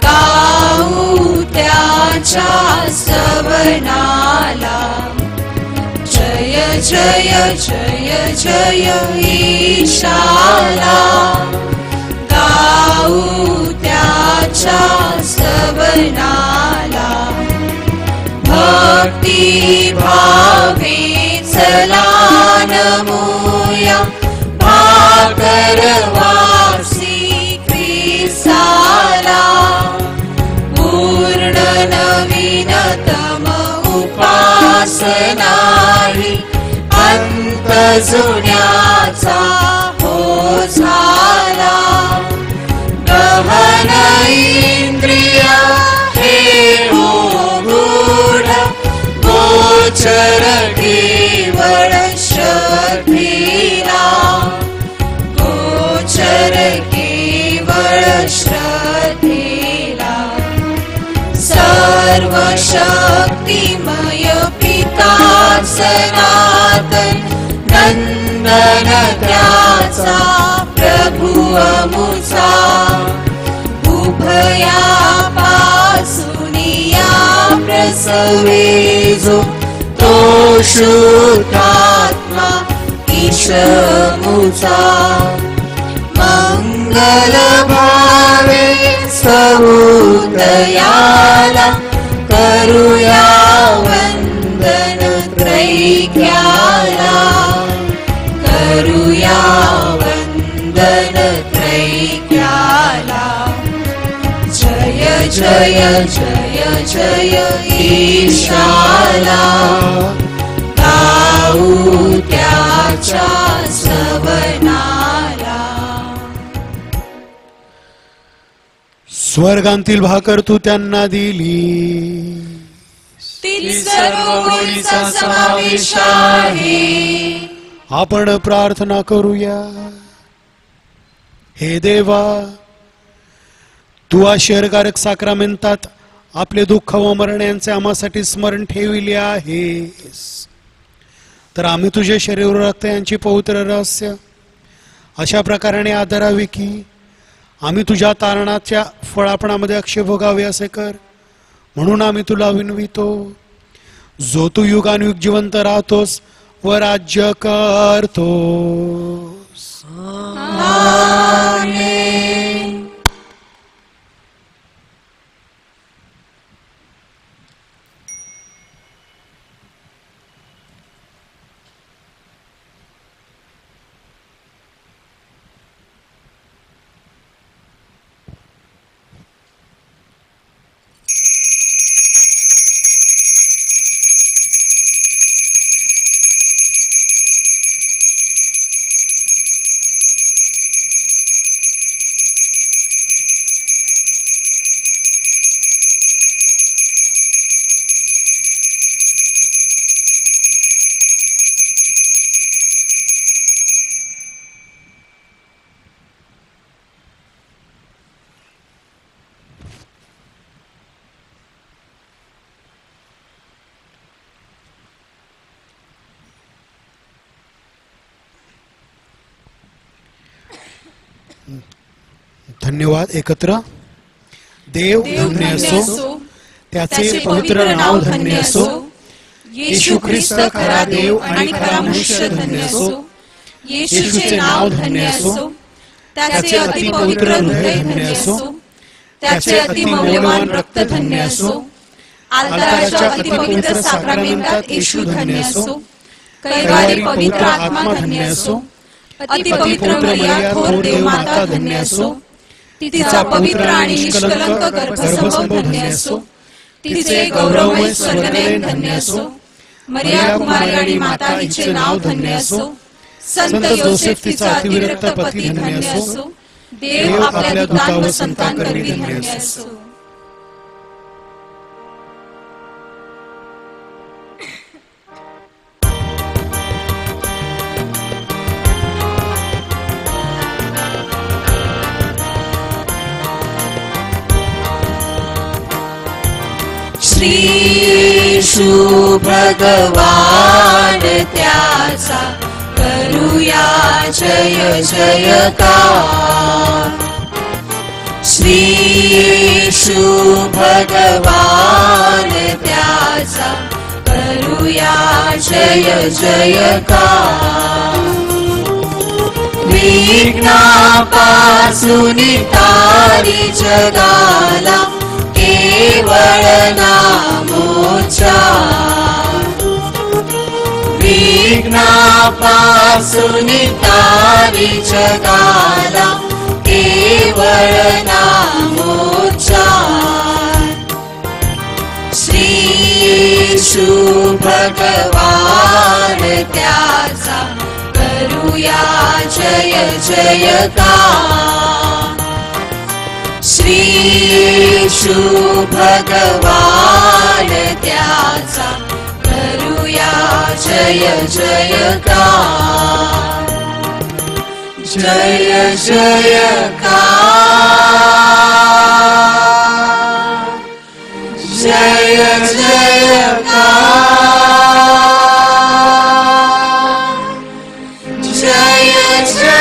गाऊ त्याच्या सवनाला. जय जय जय जय ईशाला, गाऊ भावे चला नमूया भाकरवासी ख्रिस्ताला पूर्ण नवीनतम उपासनाही अंत जुन्याचा हो झाला गहन इंद्रिय हे गूढ गोचर केवळ श्रद्धेला गोचर केवळ श्रद्धेला सर्व शक्तिमय पिता सनातन नंदन त्याचा प्रभु अमुचा उभया पासूनिया प्रसवे जो तो शुद्धात्मा ईशमुचा मंगल भावे समुदयाला करूया वंदन त्रैक्याला करूया वंदन त्रैक्याला जय जय जय जय ईशाला गाऊ त्याच्या सवनाला स्वर्गांतील भाकर तू त्यांना दिली ती सर्व गोडीचा समावेश आहे आपण प्रार्थना करूया हे देवा तू आशीर्वादकारक साक्रामेंतात आपले दुःख व मरण यांचे आम्हासाठी स्मरण ठेविले आहेस तर आम्ही तुझे शरीर व रक्त यांची पवित्र रहस्य अशा प्रकाराने आदरावी की आम्ही तुझ्या तारणाच्या फळापणामध्ये अक्षय भोगावे असे कर म्हणून आम्ही तुला विनवितो जो तू युगानुयुग जिवंत राहतोस व राज्य करतोस आमेन धन्यवाद एकत्र देव धन्य असो त्याचे पवित्र नाव धन्य असो येशू ख्रिस्त खरा देव आणि खरा मनुष्य धन्य असो येशूचे नाव धन्य असो त्याचे अतिपवित्र हृदय धन्य असो त्याचे अतिमौल्यवान रक्त धन्य असो आल्ताराच्या अतिपवित्र साक्रामेंतात येशू धन्य असो कैवारी पवित्र आत्मा धन्य असो अतिपवित्र मरिया थोर देव माता धन्य असो तिचा पवित्र आणि निष्कलंक गर्भसंभव धन्य असो तिचे गौरवमय स्वर्गनयन धन्य असो मरिया कुमारी आणि माता हिचे नाव धन्य असो संत योसेफ तिचा अतिविरक्त पती धन्य असो देव आपल्या दूतांवर संतांकरवी धन्य असो श्रीशु भगवान त्याचा करूया जय जयकार श्रीशु भगवान त्याचा करूया जय जयकार विघ्नापासून तारी जगाला केवळ नामोच्चार मरणापासून तारी जगाला केवळ नामोच्चार श्री येशू भगवान त्याचा करूया जय जयकार श्री येशू भगवान त्याचा करूया जय जयकार जय जयकार जय जयकार जय जय